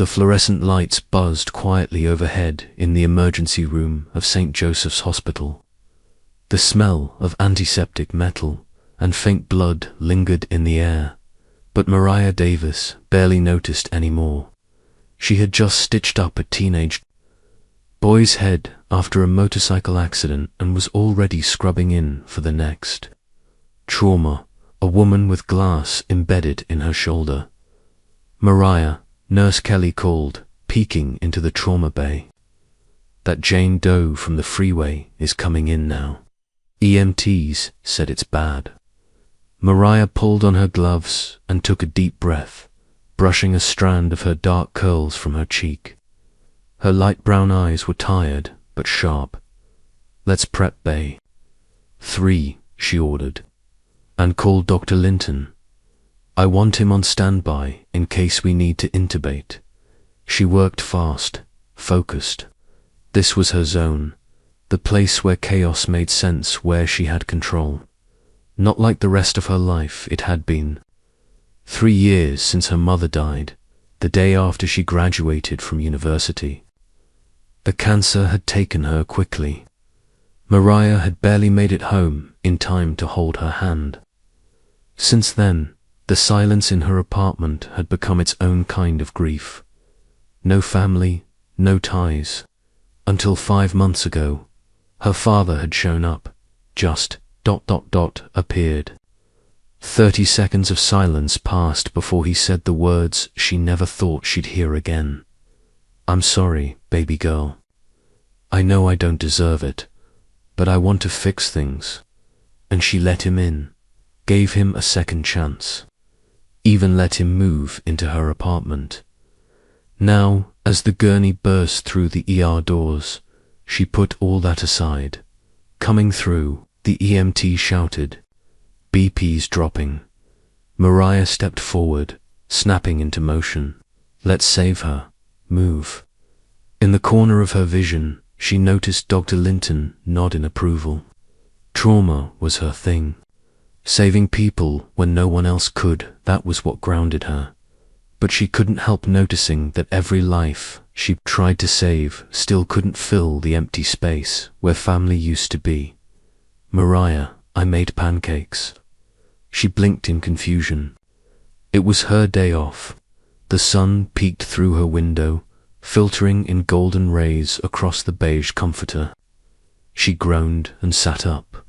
The fluorescent lights buzzed quietly overhead in the emergency room of St. Joseph's Hospital. The smell of antiseptic metal and faint blood lingered in the air, but Mariah Davis barely noticed anymore. She had just stitched up a teenage boy's head after a motorcycle accident and was already scrubbing in for the next trauma, a woman with glass embedded in her shoulder. Mariah, Nurse Kelly called, peeking into the trauma bay. That Jane Doe from the freeway is coming in now. EMTs said it's bad. Mariah pulled on her gloves and took a deep breath, brushing a strand of her dark curls from her cheek. Her light brown eyes were tired but sharp. Let's prep bay. 3, she ordered. And call Dr. Linton. I want him on standby in case we need to intubate. She worked fast, focused. This was her zone, the place where chaos made sense, where she had control. Not like the rest of her life it had been. 3 years since her mother died, the day after she graduated from university. The cancer had taken her quickly. Mariah had barely made it home in time to hold her hand. Since then, the silence in her apartment had become its own kind of grief. No family, no ties. Until 5 months ago, her father had shown up, just ... appeared. 30 seconds of silence passed before he said the words she never thought she'd hear again. I'm sorry, baby girl. I know I don't deserve it, but I want to fix things. And she let him in, gave him a second chance. Even let him move into her apartment. Now, as the gurney burst through the ER doors, she put all that aside. Coming through, the EMT shouted, BP's dropping. Mariah stepped forward, snapping into motion. Let's save her. Move. In the corner of her vision, she noticed Dr. Linton nod in approval. Trauma was her thing. Saving people when no one else could, that was what grounded her. But she couldn't help noticing that every life she tried to save still couldn't fill the empty space where family used to be. Mariah, I made pancakes. She blinked in confusion. It was her day off. The sun peeked through her window, filtering in golden rays across the beige comforter. She groaned and sat up,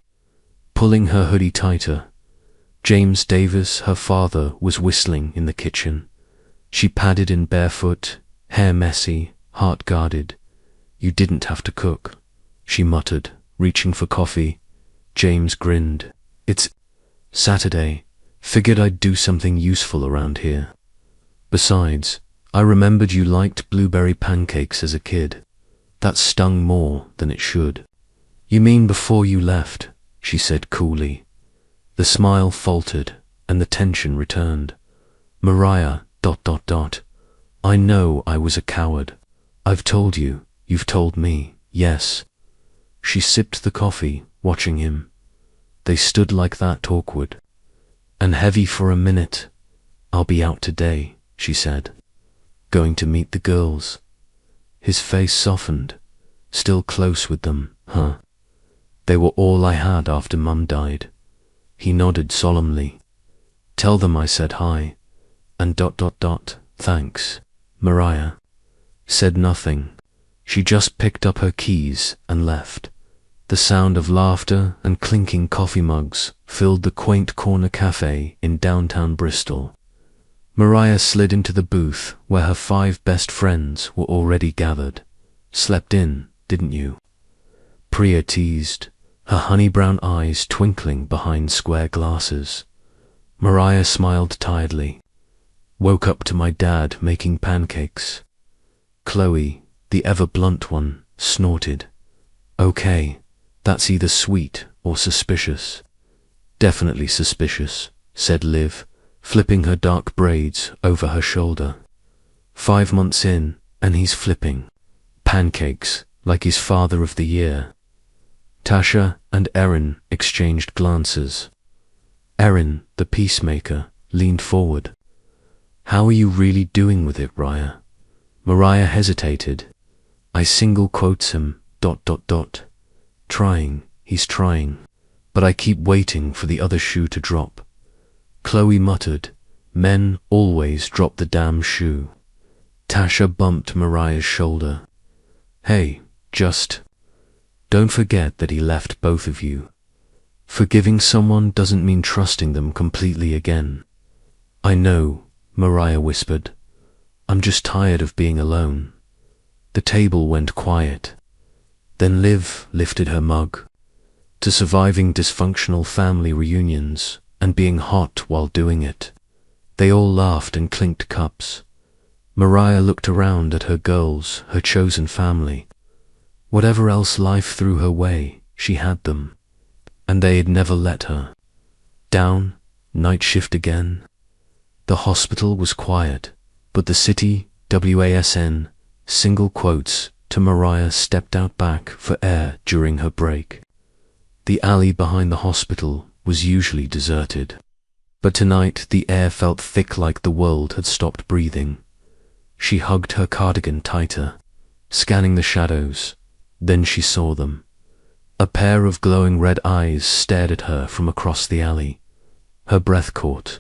pulling her hoodie tighter. James Davis, her father, was whistling in the kitchen. She padded in barefoot, hair messy, heart guarded. You didn't have to cook, she muttered, reaching for coffee. James grinned. It's Saturday. Figured I'd do something useful around here. Besides, I remembered you liked blueberry pancakes as a kid. That stung more than it should. You mean before you left, she said coolly. The smile faltered and the tension returned. Mariah, ... I know I was a coward. I've told you, you've told me, yes. She sipped the coffee, watching him. They stood like that, awkward and heavy for a minute. I'll be out today, she said. Going to meet the girls. His face softened. Still close with them, huh? They were all I had after Mum died. He nodded solemnly. Tell them I said hi. And ... thanks. Mariah said nothing. She just picked up her keys and left. The sound of laughter and clinking coffee mugs filled the quaint corner cafe in downtown Bristol. Mariah slid into the booth where her 5 best friends were already gathered. Slept in, didn't you? Priya teased, her honey brown eyes twinkling behind square glasses. Mariah smiled tiredly. Woke up to my dad making pancakes. Chloe, the ever-blunt one, snorted. Okay, that's either sweet or suspicious. Definitely suspicious, said Liv, flipping her dark braids over her shoulder. 5 months in, and he's flipping pancakes like he's father of the year. Tasha and Erin exchanged glances. Erin, the peacemaker, leaned forward. How are you really doing with it, Raya? Mariah hesitated. I single quotes him, ... Trying, he's trying. But I keep waiting for the other shoe to drop. Chloe muttered, men always drop the damn shoe. Tasha bumped Mariah's shoulder. Hey, just don't forget that he left both of you. Forgiving someone doesn't mean trusting them completely again. I know, Mariah whispered. I'm just tired of being alone. The table went quiet. Then Liv lifted her mug. To surviving dysfunctional family reunions and being hot while doing it. They all laughed and clinked cups. Mariah looked around at her girls, her chosen family. Whatever else life threw her way, she had them. And they'd never let her down. Night shift again. The hospital was quiet, but the city, WASN, single quotes, to Mariah stepped out back for air during her break. The alley behind the hospital was usually deserted. But tonight the air felt thick like the world had stopped breathing. She hugged her cardigan tighter, scanning the shadows. Then she saw them. A pair of glowing red eyes stared at her from across the alley. Her breath caught.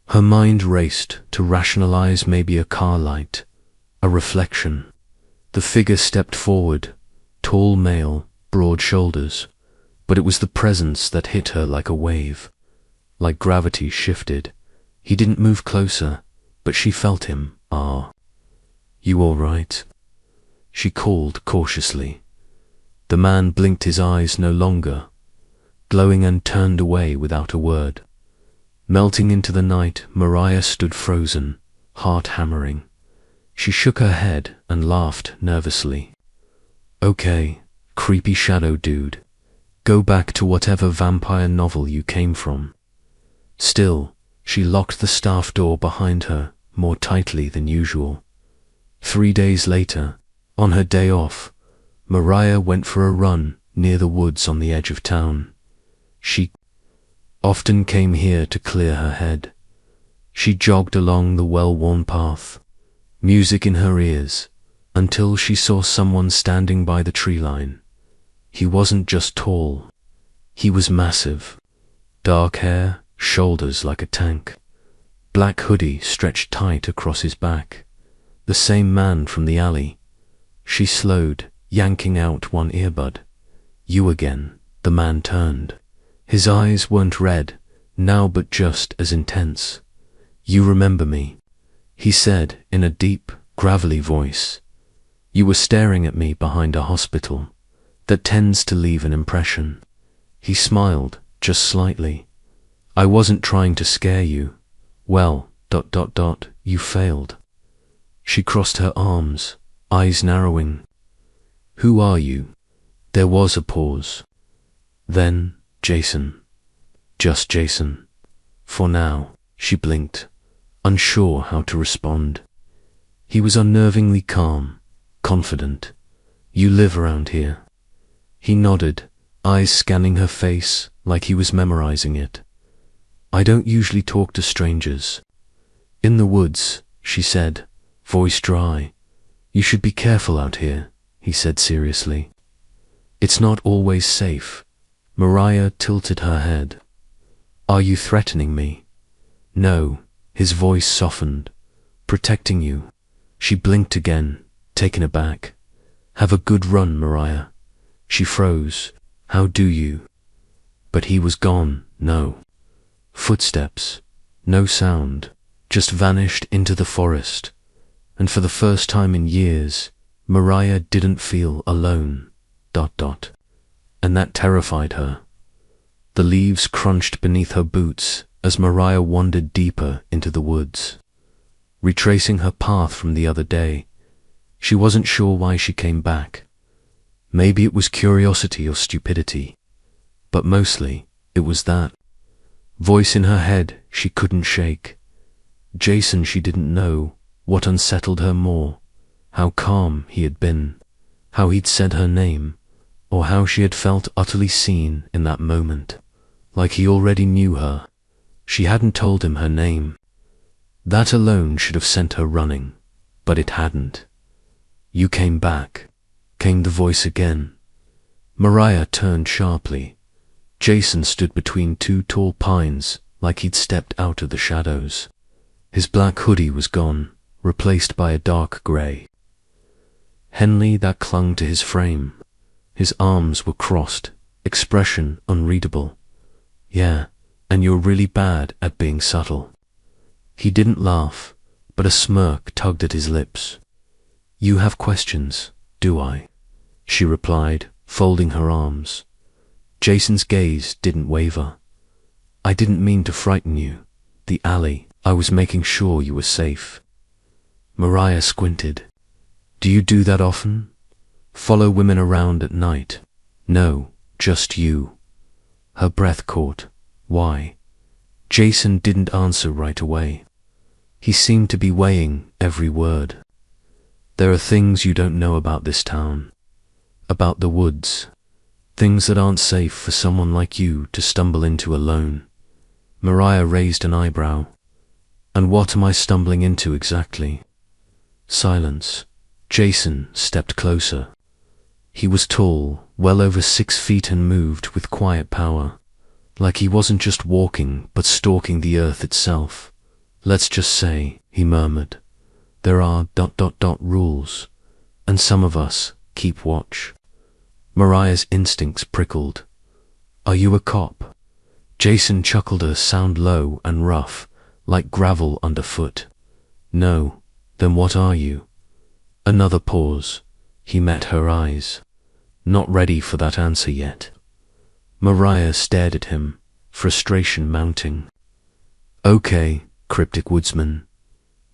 Her mind raced to rationalize maybe a car light, a reflection. The figure stepped forward, tall male, broad shoulders, but it was the presence that hit her like a wave. Like gravity shifted. He didn't move closer, but she felt him. Ah. You all right? She called cautiously. The man blinked his eyes no longer, glowing, and turned away without a word. Melting into the night, Mariah stood frozen, heart hammering. She shook her head and laughed nervously. Okay, creepy shadow dude. Go back to whatever vampire novel you came from. Still, she locked the staff door behind her more tightly than usual. 3 days later, on her day off, Mariah went for a run near the woods on the edge of town. She often came here to clear her head. She jogged along the well-worn path, music in her ears, until she saw someone standing by the tree line. He wasn't just tall. He was massive. Dark hair, shoulders like a tank. Black hoodie stretched tight across his back. The same man from the alley. She slowed, yanking out one earbud. You again. The man turned. His eyes weren't red, now, but just as intense. You remember me, he said in a deep, gravelly voice. You were staring at me behind a hospital. That tends to leave an impression. He smiled, just slightly. I wasn't trying to scare you. Well, ... you failed. She crossed her arms, eyes narrowing. Who are you? There was a pause. Then, Jason. Just Jason. For now, she blinked, unsure how to respond. He was unnervingly calm, confident. You live around here? He nodded, eyes scanning her face like he was memorizing it. I don't usually talk to strangers. In the woods, she said, voice dry. You should be careful out here, he said seriously. It's not always safe. Mariah tilted her head. Are you threatening me? No, his voice softened. Protecting you. She blinked again, taken aback. Have a good run, Mariah. She froze. How do you? But he was gone, no. Footsteps, no sound, just vanished into the forest. And for the first time in years, Mariah didn't feel alone. ... And that terrified her. The leaves crunched beneath her boots as Mariah wandered deeper into the woods. Retracing her path from the other day, she wasn't sure why she came back. Maybe it was curiosity or stupidity, but mostly it was that voice in her head she couldn't shake. Jason she didn't know. What unsettled her more, how calm he had been, how he'd said her name, or how she had felt utterly seen in that moment, like he already knew her. She hadn't told him her name. That alone should have sent her running, but it hadn't. You came back, came the voice again. Mariah turned sharply. Jason stood between two tall pines like he'd stepped out of the shadows. His black hoodie was gone, replaced by a dark grey Henley that clung to his frame. His arms were crossed, expression unreadable. Yeah, and you're really bad at being subtle. He didn't laugh, but a smirk tugged at his lips. You have questions, do I? She replied, folding her arms. Jason's gaze didn't waver. I didn't mean to frighten you. The alley, I was making sure you were safe. Mariah squinted. Do you do that often? Follow women around at night? No, just you. Her breath caught. Why? Jason didn't answer right away. He seemed to be weighing every word. There are things you don't know about this town. About the woods. Things that aren't safe for someone like you to stumble into alone. Mariah raised an eyebrow. And what am I stumbling into exactly? Silence. Jason stepped closer. He was tall, well over 6 feet, and moved with quiet power, like he wasn't just walking but stalking the earth itself. Let's just say, he murmured, there are ... rules, and some of us keep watch. Mariah's instincts prickled. Are you a cop? Jason chuckled, a sound low and rough, like gravel underfoot. No. Then what are you? Another pause. He met her eyes. Not ready for that answer yet. Mariah stared at him, frustration mounting. Okay, cryptic woodsman.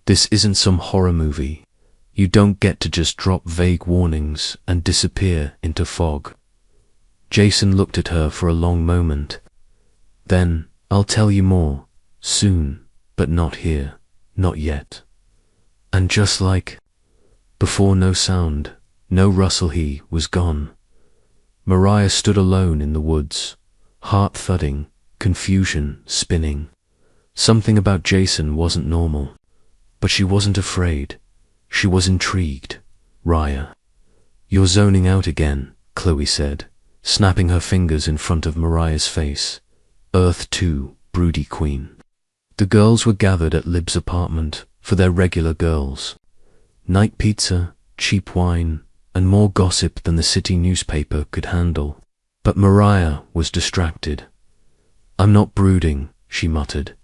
This isn't some horror movie. You don't get to just drop vague warnings and disappear into fog. Jason looked at her for a long moment. Then, I'll tell you more, soon, but not here, not yet. And just like before, no sound, no rustle, he was gone. Mariah stood alone in the woods, heart thudding, confusion spinning. Something about Jason wasn't normal, but she wasn't afraid. She was intrigued. Raya. You're zoning out again, Chloe said, snapping her fingers in front of Mariah's face. Earth 2, broody queen. The girls were gathered at Lib's apartment for their regular girls. Night pizza, cheap wine, and more gossip than the city newspaper could handle. But Mariah was distracted. I'm not brooding, she muttered.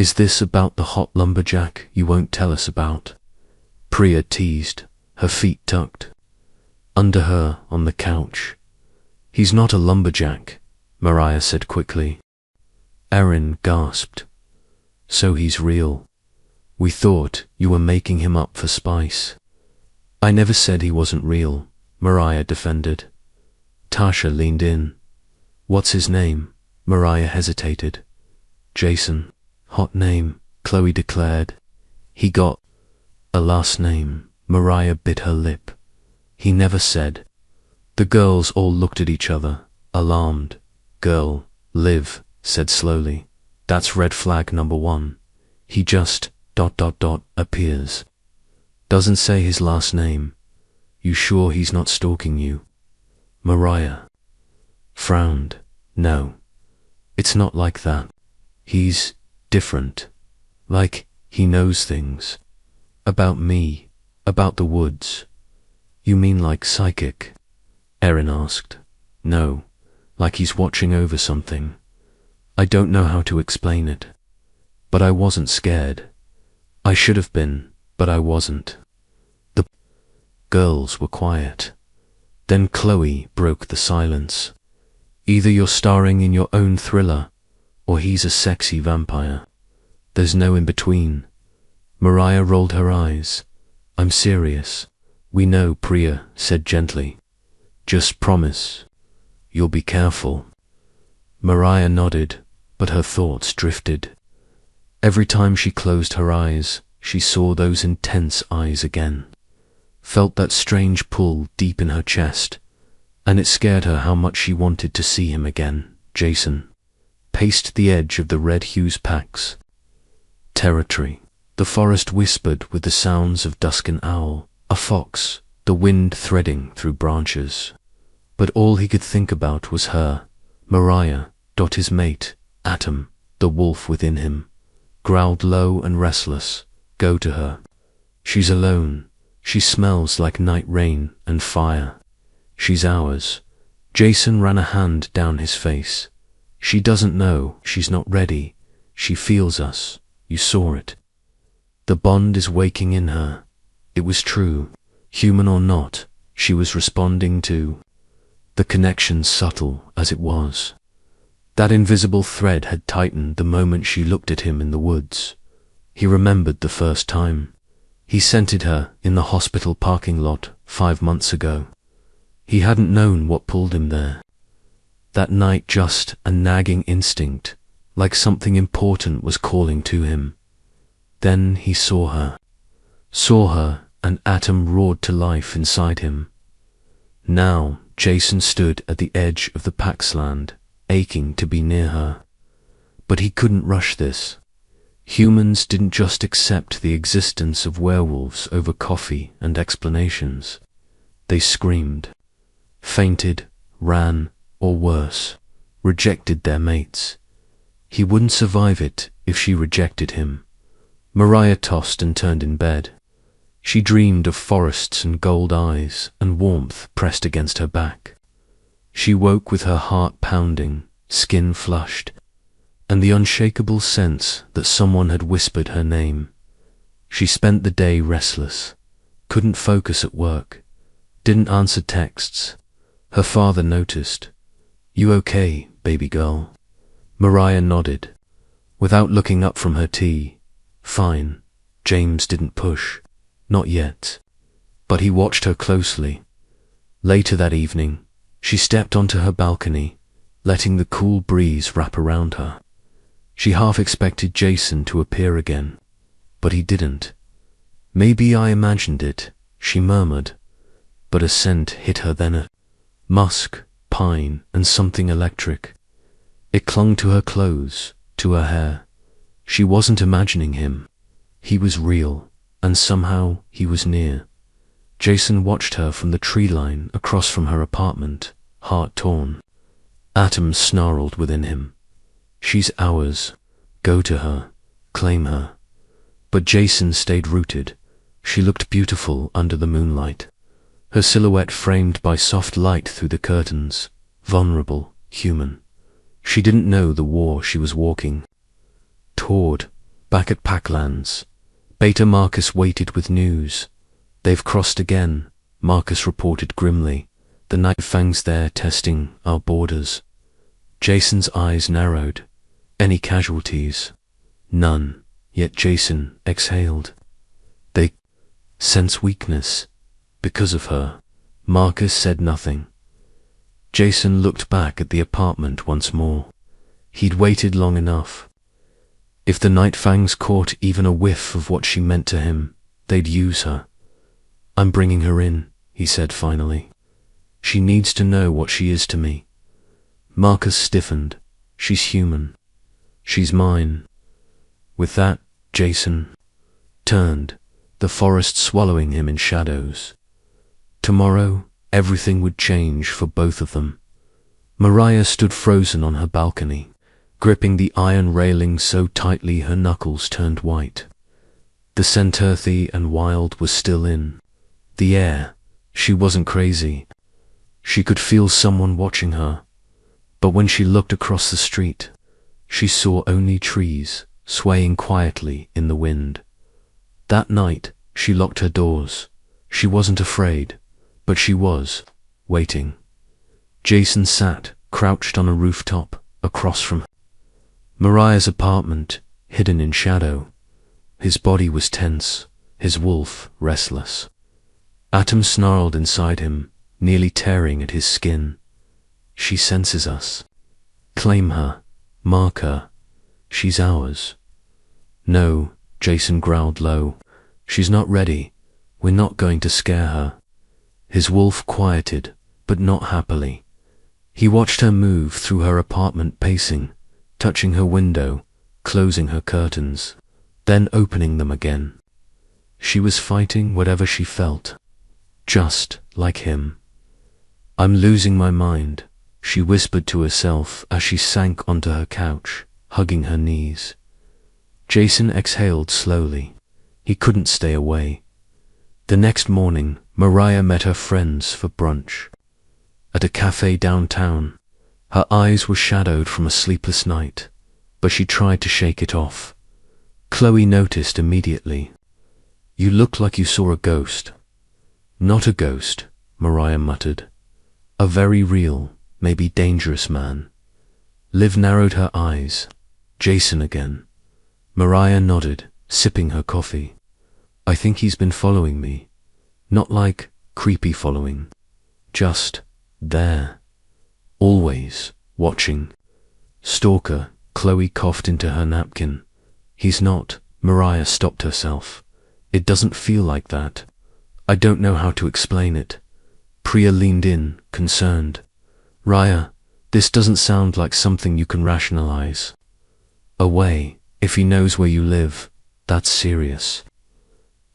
Is this about the hot lumberjack you won't tell us about? Priya teased, her feet tucked. Under her, on the couch. He's not a lumberjack, Mariah said quickly. Erin gasped. So he's real. We thought you were making him up for spice. I never said he wasn't real, Mariah defended. Tasha leaned in. What's his name? Mariah hesitated. Jason. Hot name, Chloe declared. He got a last name. Mariah bit her lip. He never said. The girls all looked at each other, alarmed. Girl, Liv, said slowly. That's red flag number 1. He just ... appears. Doesn't say his last name. You sure he's not stalking you? Mariah frowned. No. It's not like that. He's different. Like, he knows things. About me. About the woods. You mean like psychic? Erin asked. No. Like he's watching over something. I don't know how to explain it. But I wasn't scared. I should have been, but I wasn't. The girls were quiet. Then Chloe broke the silence. Either you're starring in your own thriller, or he's a sexy vampire. There's no in between. Mariah rolled her eyes. I'm serious. We know, Priya said gently. Just promise. You'll be careful. Mariah nodded, but her thoughts drifted. Every time she closed her eyes, she saw those intense eyes again. Felt that strange pull deep in her chest, and it scared her how much she wanted to see him again. Jason paced the edge of the Red Hughes packs. Territory. The forest whispered with the sounds of dusk, an owl, a fox, the wind threading through branches. But all he could think about was her, Mariah. His mate, Atom, the wolf within him, growled low and restless, "Go to her. She's alone. She smells like night rain and fire. She's ours." Jason ran a hand down his face. "She doesn't know. She's not ready. She feels us. You saw it. The bond is waking in her." It was true. Human or not, she was responding to the connection, subtle as it was. That invisible thread had tightened the moment she looked at him in the woods. He remembered the first time. He scented her in the hospital parking lot 5 months ago. He hadn't known what pulled him there. That night, just a nagging instinct, like something important was calling to him. Then he saw her, and Atom roared to life inside him. Now Jason stood at the edge of the Paxland, aching to be near her. But he couldn't rush this. Humans didn't just accept the existence of werewolves over coffee and explanations. They screamed, fainted, ran, or worse, rejected their mates. He wouldn't survive it if she rejected him. Mariah tossed and turned in bed. She dreamed of forests and gold eyes and warmth pressed against her back. She woke with her heart pounding, skin flushed, and the unshakable sense that someone had whispered her name. She spent the day restless, couldn't focus at work, didn't answer texts. Her father noticed. "You okay, baby girl?" Mariah nodded, without looking up from her tea. "Fine." James didn't push. Not yet. But he watched her closely. Later that evening, she stepped onto her balcony, letting the cool breeze wrap around her. She half expected Jason to appear again, but he didn't. "Maybe I imagined it," she murmured, but a scent hit her then, a musk, pine, and something electric. It clung to her clothes, to her hair. She wasn't imagining him. He was real, and somehow he was near. Jason watched her from the tree line across from her apartment, heart torn. Atom snarled within him. "She's ours. Go to her. Claim her." But Jason stayed rooted. She looked beautiful under the moonlight, her silhouette framed by soft light through the curtains, vulnerable, human. She didn't know the war she was walking toward. Back at Packlands, Beta Marcus waited with news. "They've crossed again," Marcus reported grimly. "The Night Fangs there testing our borders." Jason's eyes narrowed. Any casualties? None. Yet Jason exhaled. They sense weakness. Because of her. Marcus said nothing. Jason looked back at the apartment once more. He'd waited long enough. If the Night Fangs caught even a whiff of what she meant to him, they'd use her. "I'm bringing her in," he said finally. "She needs to know what she is to me." Marcus stiffened. "She's human. She's mine." With that, Jason turned, the forest swallowing him in shadows. Tomorrow, everything would change for both of them. Mariah stood frozen on her balcony, gripping the iron railing so tightly her knuckles turned white. The scent earthy and wild was still in the air. She wasn't crazy. She could feel someone watching her. But when she looked across the street, she saw only trees swaying quietly in the wind. That night, she locked her doors. She wasn't afraid, but she was waiting. Jason sat, crouched on a rooftop, across from Mariah's apartment, hidden in shadow. His body was tense, his wolf restless. Atom snarled inside him, nearly tearing at his skin. "She senses us. Claim her. Mark her. She's ours." "No," Jason growled low. "She's not ready. We're not going to scare her." His wolf quieted, but not happily. He watched her move through her apartment, pacing, touching her window, closing her curtains, then opening them again. She was fighting whatever she felt. just like him. I'm losing my mind, she whispered to herself as she sank onto her couch, hugging her knees. Jason exhaled slowly. He couldn't stay away. The next morning, Mariah met her friends for brunch. At a cafe downtown, her eyes were shadowed from a sleepless night, but she tried to shake it off. Chloe noticed immediately. You look like you saw a ghost. Not a ghost, Mariah muttered. A very real, maybe dangerous man. Liv narrowed her eyes. Jason again. Mariah nodded, sipping her coffee. I think he's been following me. Not like creepy following. Just there. Always watching. Stalker, Chloe coughed into her napkin. He's not. Mariah stopped herself. It doesn't feel like that. I don't know how to explain it. Priya leaned in, concerned. Raya, this doesn't sound like something you can rationalize. Away, if he knows where you live, that's serious.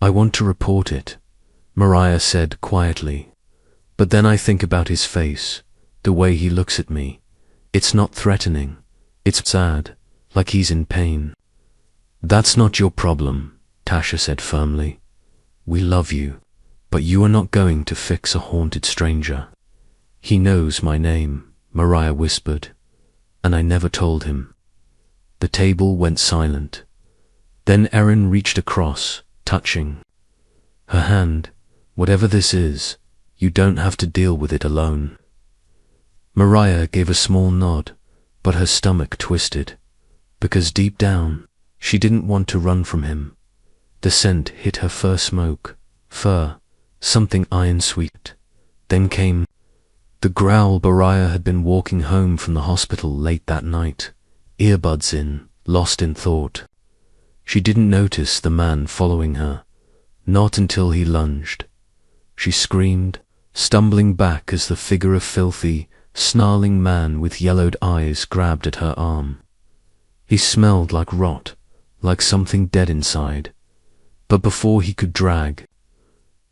I want to report it, Mariah said quietly. But then I think about his face, the way he looks at me. It's not threatening. It's sad, like he's in pain. That's not your problem, Tasha said firmly. We love you, but you are not going to fix a haunted stranger. He knows my name, Mariah whispered, and I never told him. The table went silent. Then Erin reached across, touching her hand. Whatever this is, you don't have to deal with it alone. Mariah gave a small nod, but her stomach twisted, because deep down, she didn't want to run from him. The scent hit her fur smoke, fur, something iron-sweet. Then came the growl. Mariah had been walking home from the hospital late that night, earbuds in, lost in thought. She didn't notice the man following her, not until he lunged. She screamed, stumbling back as the figure of filthy, snarling man with yellowed eyes grabbed at her arm. He smelled like rot, like something dead inside. But before he could drag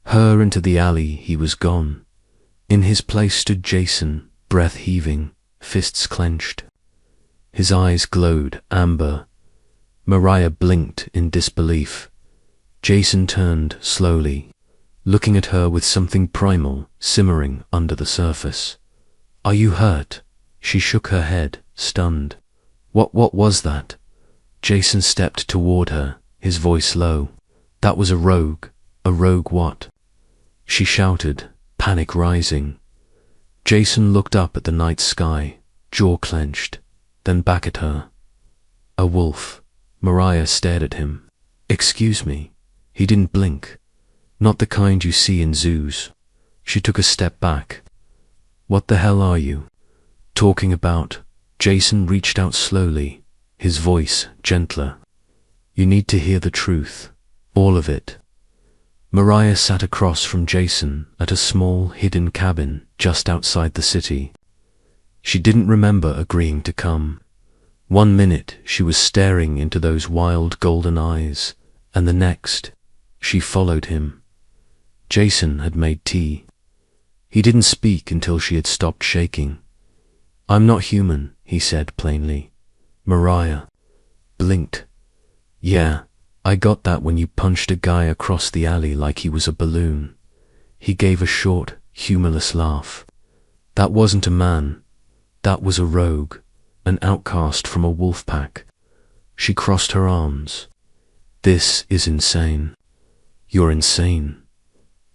her into the alley, he was gone. In his place stood Jason, breath heaving, fists clenched. His eyes glowed amber. Mariah blinked in disbelief. Jason turned slowly, looking at her with something primal simmering under the surface. Are you hurt? She shook her head, stunned. What was that? Jason stepped toward her, his voice low. That was a rogue. A rogue what? She shouted, panic rising. Jason looked up at the night sky, jaw clenched, then back at her. A wolf. Mariah stared at him. Excuse me. He didn't blink. Not the kind you see in zoos. She took a step back. What the hell are you talking about? Jason reached out slowly, his voice gentler. You need to hear the truth. All of it. Mariah sat across from Jason at a small, hidden cabin just outside the city. She didn't remember agreeing to come. 1 minute she was staring into those wild golden eyes, and the next, she followed him. Jason had made tea. He didn't speak until she had stopped shaking. I'm not human, he said plainly. Mariah blinked. Yeah, I got that when you punched a guy across the alley like he was a balloon. He gave a short, humorless laugh. That wasn't a man. That was a rogue, an outcast from a wolf pack. She crossed her arms. This is insane. You're insane.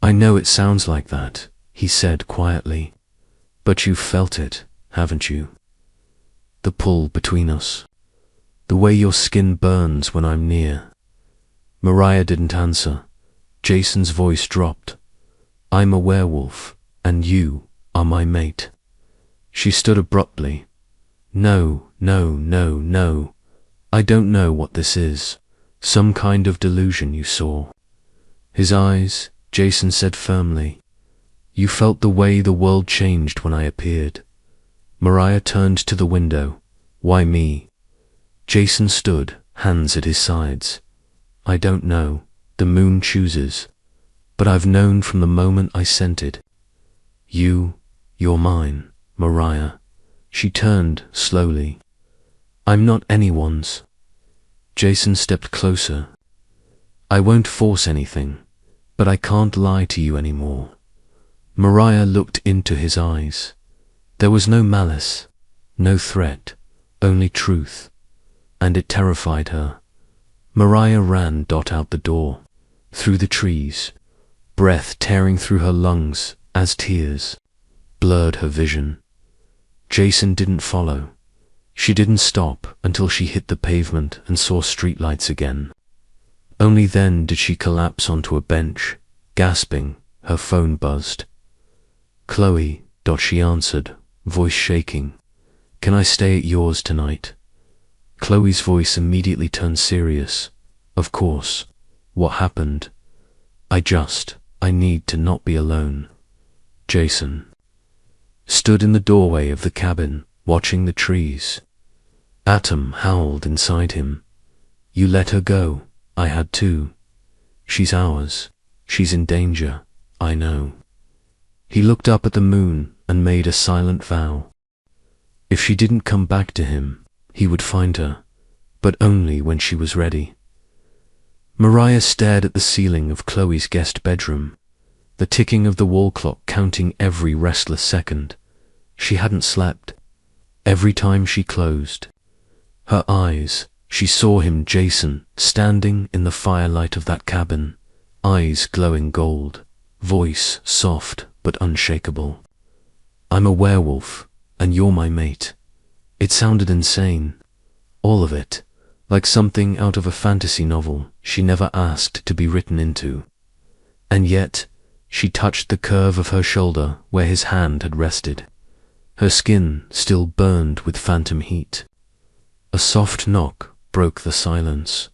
I know it sounds like that, he said quietly. But you've felt it, haven't you? The pull between us. The way your skin burns when I'm near. Mariah didn't answer. Jason's voice dropped. I'm a werewolf, and you are my mate. She stood abruptly. No. I don't know what this is. Some kind of delusion you saw. His eyes, Jason said firmly. You felt the way the world changed when I appeared. Mariah turned to the window. Why me? Jason stood, hands at his sides. I don't know. The moon chooses. but I've known from the moment I sent it. You're mine, Mariah. She turned slowly. I'm not anyone's. Jason stepped closer. I won't force anything, but I can't lie to you anymore. Mariah looked into his eyes. There was no malice, no threat, only truth, and it terrified her. Mariah ran out the door, through the trees, breath tearing through her lungs as tears blurred her vision. Jason didn't follow. She didn't stop until she hit the pavement and saw streetlights again. Only then did she collapse onto a bench, gasping. Her phone buzzed. Chloe, she answered, voice shaking. Can I stay at yours tonight? Chloe's voice immediately turned serious. Of course. What happened? I need to not be alone. Jason stood in the doorway of the cabin, watching the trees. Atom howled inside him. You let her go. I had to. She's ours. She's in danger. I know. He looked up at the moon and made a silent vow. If she didn't come back to him, he would find her, but only when she was ready. Mariah stared at the ceiling of Chloe's guest bedroom, the ticking of the wall clock counting every restless second. She hadn't slept. Every time she closed her eyes, she saw him, Jason, standing in the firelight of that cabin, eyes glowing gold, voice soft but unshakable. I'm a werewolf, and you're my mate. It sounded insane. All of it, like something out of a fantasy novel she never asked to be written into. And yet, she touched the curve of her shoulder where his hand had rested. Her skin still burned with phantom heat. A soft knock broke the silence.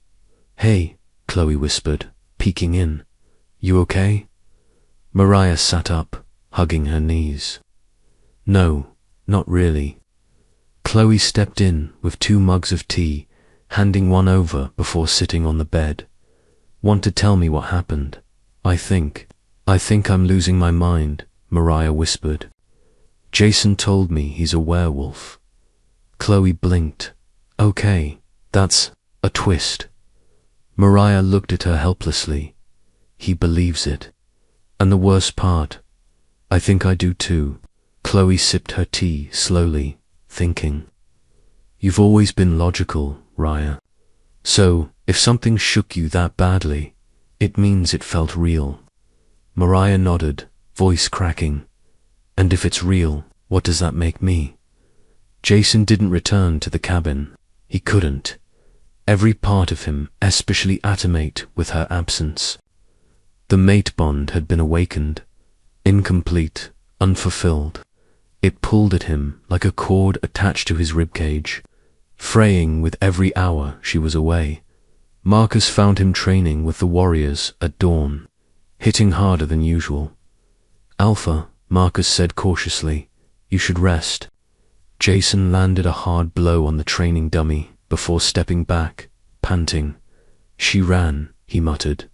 Hey, Chloe whispered, peeking in. You okay? Mariah sat up, hugging her knees. No, not really. Chloe stepped in with 2 mugs of tea, handing one over before sitting on the bed. Want to tell me what happened? I think I'm losing my mind, Mariah whispered. Jason told me he's a werewolf. Chloe blinked. Okay, that's a twist. Mariah looked at her helplessly. He believes it. And the worst part, I think I do too. Chloe sipped her tea slowly, thinking. You've always been logical, Raya. So, if something shook you that badly, it means it felt real. Mariah nodded, voice cracking. And if it's real, what does that make me? Jason didn't return to the cabin. He couldn't. Every part of him especially atomate with her absence. The mate bond had been awakened, incomplete, unfulfilled. It pulled at him like a cord attached to his ribcage, fraying with every hour she was away. Marcus found him training with the warriors at dawn, hitting harder than usual. Alpha, Marcus said cautiously, you should rest. Jason landed a hard blow on the training dummy before stepping back, panting. She ran, he muttered.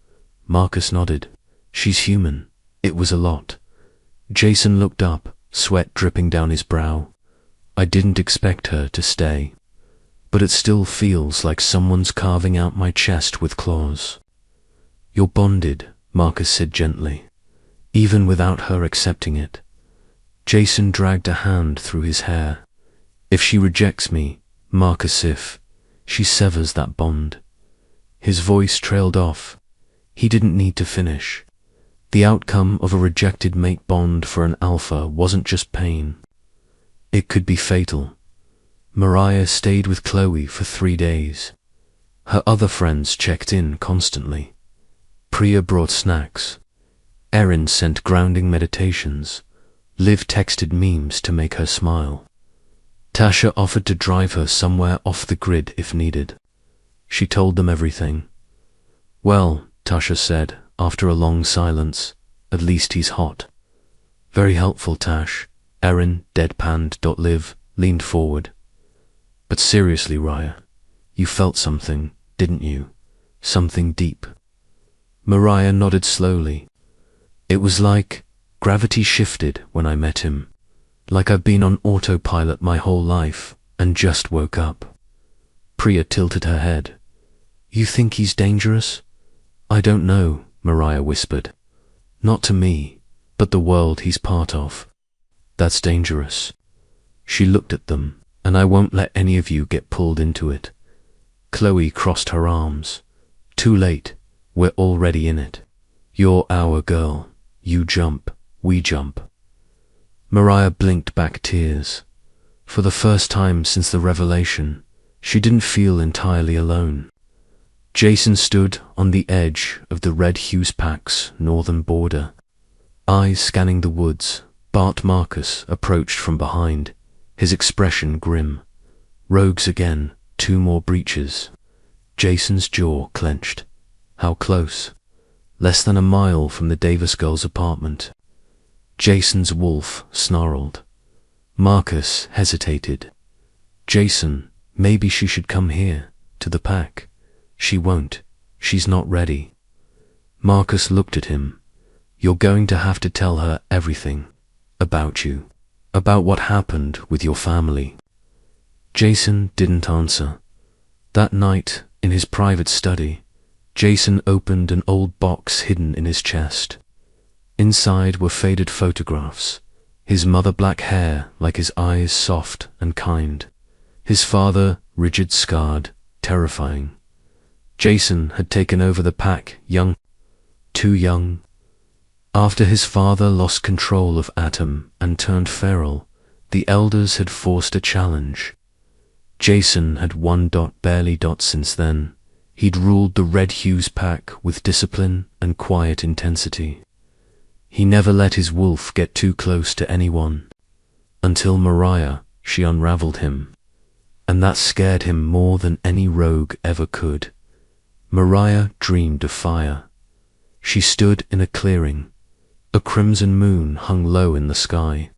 Marcus nodded. She's human. It was a lot. Jason looked up, sweat dripping down his brow. I didn't expect her to stay. But it still feels like someone's carving out my chest with claws. You're bonded, Marcus said gently, even without her accepting it. Jason dragged a hand through his hair. If she rejects me, Marcus, if she severs that bond. His voice trailed off. He didn't need to finish. The outcome of a rejected mate bond for an alpha wasn't just pain. It could be fatal. Mariah stayed with Chloe for 3 days. Her other friends checked in constantly. Priya brought snacks. Erin sent grounding meditations. Liv texted memes to make her smile. Tasha offered to drive her somewhere off the grid if needed. She told them everything. Well, Tasha said, after a long silence, at least he's hot. Very helpful, Tash. Erin, deadpanned. Liv leaned forward. But seriously, Raya, you felt something, didn't you? Something deep. Mariah nodded slowly. It was like gravity shifted when I met him, like I've been on autopilot my whole life and just woke up. Priya tilted her head. You think he's dangerous? I don't know, Mariah whispered. Not to me, but the world he's part of. That's dangerous. She looked at them, and I won't let any of you get pulled into it. Chloe crossed her arms. Too late, we're already in it. You're our girl. You jump, we jump. Mariah blinked back tears. For the first time since the revelation, she didn't feel entirely alone. Jason stood on the edge of the Red Hughes Pack's northern border. Eyes scanning the woods, Bart Marcus approached from behind, his expression grim. Rogues again, 2 more breaches. Jason's jaw clenched. How close? Less than a mile from the Davis girl's apartment. Jason's wolf snarled. Marcus hesitated. Jason, maybe she should come here, to the pack. She won't. She's not ready. Marcus looked at him. You're going to have to tell her everything. About you. About what happened with your family. Jason didn't answer. That night, in his private study, Jason opened an old box hidden in his chest. Inside were faded photographs. His mother black hair like his eyes soft and kind. His father rigid scarred, terrifying. Jason had taken over the pack young, too young. After his father lost control of Atom and turned feral, the elders had forced a challenge. Jason had won barely since then. He'd ruled the Red Hughes Pack with discipline and quiet intensity. He never let his wolf get too close to anyone. Until Mariah, she unraveled him. And that scared him more than any rogue ever could. Mariah dreamed of fire. She stood in a clearing. A crimson moon hung low in the sky.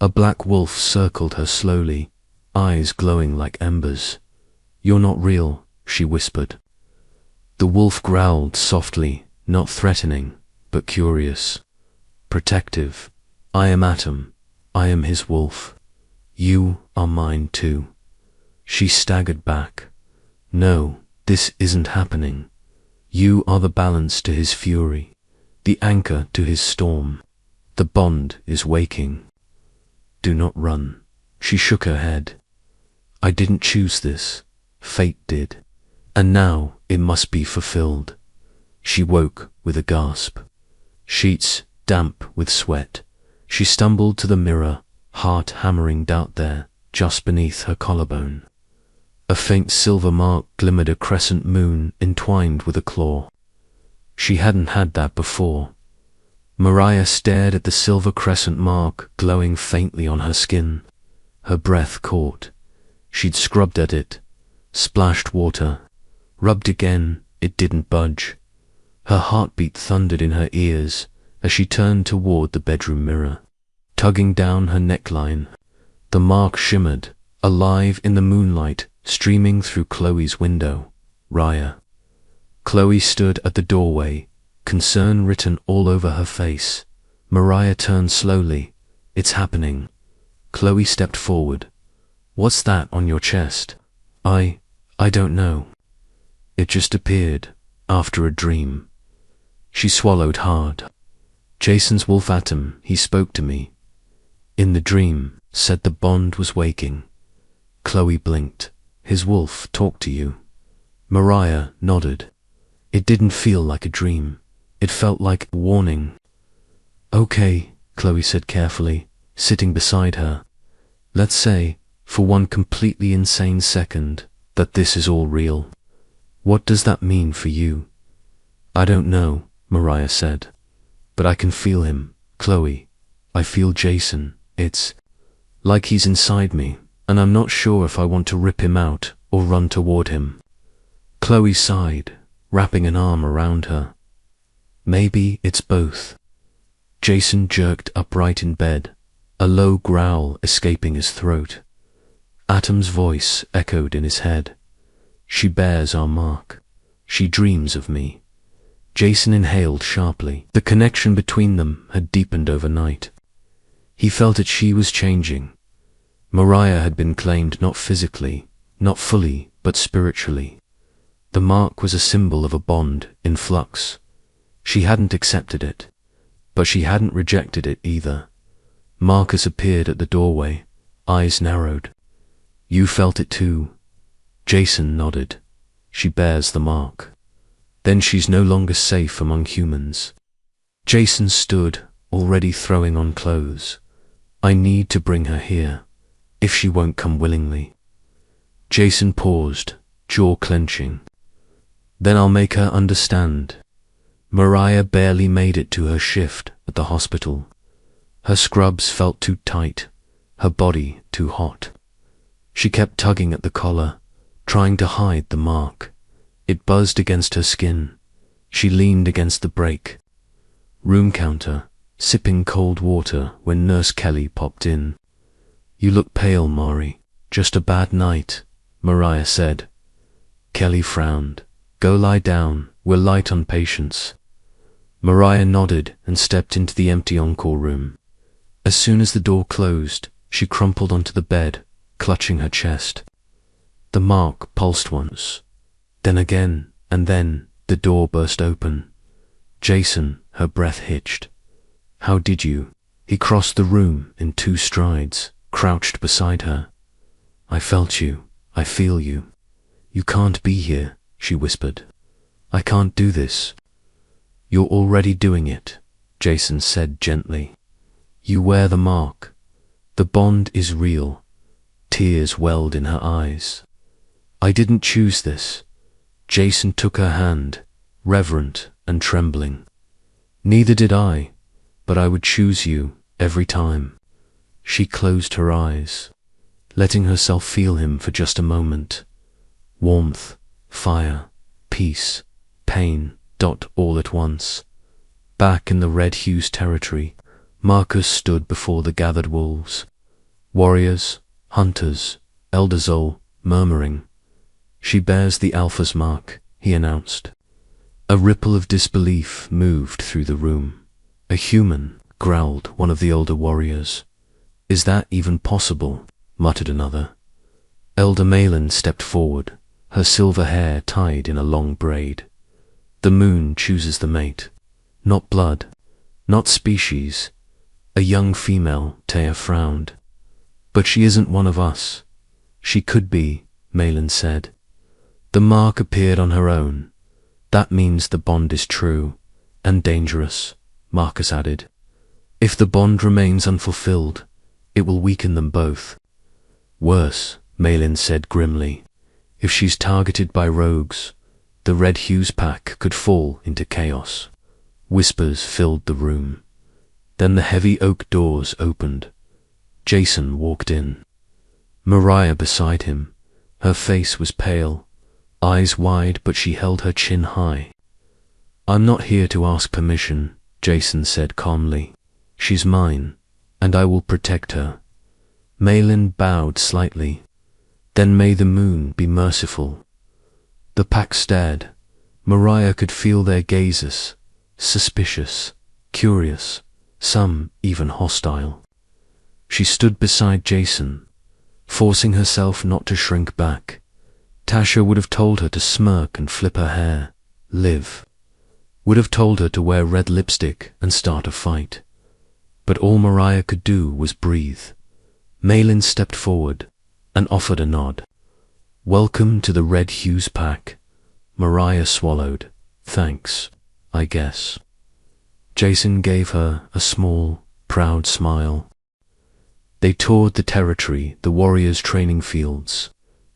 A black wolf circled her slowly, eyes glowing like embers. You're not real, she whispered. The wolf growled softly, not threatening, but curious. Protective. I am Atom. I am his wolf. You are mine too. She staggered back. No, this isn't happening. You are the balance to his fury, the anchor to his storm. The bond is waking. Do not run. She shook her head. I didn't choose this. Fate did. And now it must be fulfilled. She woke with a gasp. Sheets damp with sweat. She stumbled to the mirror, heart hammering doubt there, just beneath her collarbone. A faint silver mark glimmered, a crescent moon entwined with a claw. She hadn't had that before. Mariah stared at the silver crescent mark glowing faintly on her skin. Her breath caught. She'd scrubbed at it, splashed water, rubbed again, it didn't budge. Her heartbeat thundered in her ears as she turned toward the bedroom mirror. Tugging down her neckline, the mark shimmered, alive in the moonlight streaming through Chloe's window. Raya. Chloe stood at the doorway, concern written all over her face. Mariah turned slowly. It's happening. Chloe stepped forward. What's that on your chest? I don't know. It just appeared, after a dream. She swallowed hard. Jason's wolf Atom, he spoke to me. In the dream, said the bond was waking. Chloe blinked. His wolf talked to you. Mariah nodded. It didn't feel like a dream. It felt like a warning. Okay, Chloe said carefully, sitting beside her. Let's say, for one completely insane second, that this is all real. What does that mean for you? I don't know, Mariah said. But I can feel him, Chloe. I feel Jason. It's like he's inside me, and I'm not sure if I want to rip him out or run toward him. Chloe sighed, wrapping an arm around her. Maybe it's both. Jason jerked upright in bed, a low growl escaping his throat. Atom's voice echoed in his head. She bears our mark. She dreams of me. Jason inhaled sharply. The connection between them had deepened overnight. He felt that she was changing. Mariah had been claimed not physically, not fully, but spiritually. The mark was a symbol of a bond in flux. She hadn't accepted it, but she hadn't rejected it either. Marcus appeared at the doorway, eyes narrowed. You felt it too? Jason nodded. She bears the mark. Then she's no longer safe among humans. Jason stood, already throwing on clothes. I need to bring her here, if she won't come willingly. Jason paused, jaw clenching. Then I'll make her understand. Mariah barely made it to her shift at the hospital. Her scrubs felt too tight, her body too hot. She kept tugging at the collar, trying to hide the mark. It buzzed against her skin. She leaned against the brake. Room counter, sipping cold water when Nurse Kelly popped in. You look pale, Maury. Just a bad night, Mariah said. Kelly frowned. Go lie down, we're light on patients. Mariah nodded and stepped into the empty encore room. As soon as the door closed, she crumpled onto the bed, clutching her chest. The mark pulsed once. Then again, and then the door burst open. Jason, her breath hitched. How did you? He crossed the room in 2 strides, crouched beside her. I felt you. I feel you. You can't be here, she whispered. I can't do this. You're already doing it, Jason said gently. You wear the mark. The bond is real. Tears welled in her eyes. I didn't choose this. Jason took her hand, reverent and trembling. Neither did I, but I would choose you every time. She closed her eyes, letting herself feel him for just a moment. Warmth, fire, peace, pain, all at once. Back in the Red Hues territory, Marcus stood before the gathered wolves. Warriors, hunters, Elderzol, murmuring. She bears the Alpha's mark, he announced. A ripple of disbelief moved through the room. A human, growled one of the older warriors. Is that even possible? Muttered another. Elder Malin stepped forward, her silver hair tied in a long braid. The moon chooses the mate. Not blood, not species. A young female, Taya frowned. But she isn't one of us. She could be, Malin said. The mark appeared on her own. That means the bond is true, and dangerous, Marcus added. If the bond remains unfulfilled, it will weaken them both. Worse, Malin said grimly. If she's targeted by rogues, the Red Hues pack could fall into chaos. Whispers filled the room. Then the heavy oak doors opened. Jason walked in. Mariah beside him. Her face was pale, eyes wide, but she held her chin high. I'm not here to ask permission, Jason said calmly. She's mine, and I will protect her. Malin bowed slightly. Then may the moon be merciful. The pack stared. Mariah could feel their gazes, suspicious, curious, some even hostile. She stood beside Jason, forcing herself not to shrink back. Tasha would have told her to smirk and flip her hair, live. Would have told her to wear red lipstick and start a fight. But all Mariah could do was breathe. Malin stepped forward and offered a nod. Welcome to the Red Hues pack. Mariah swallowed. Thanks, I guess. Jason gave her a small, proud smile. They toured the territory, the warriors' training fields,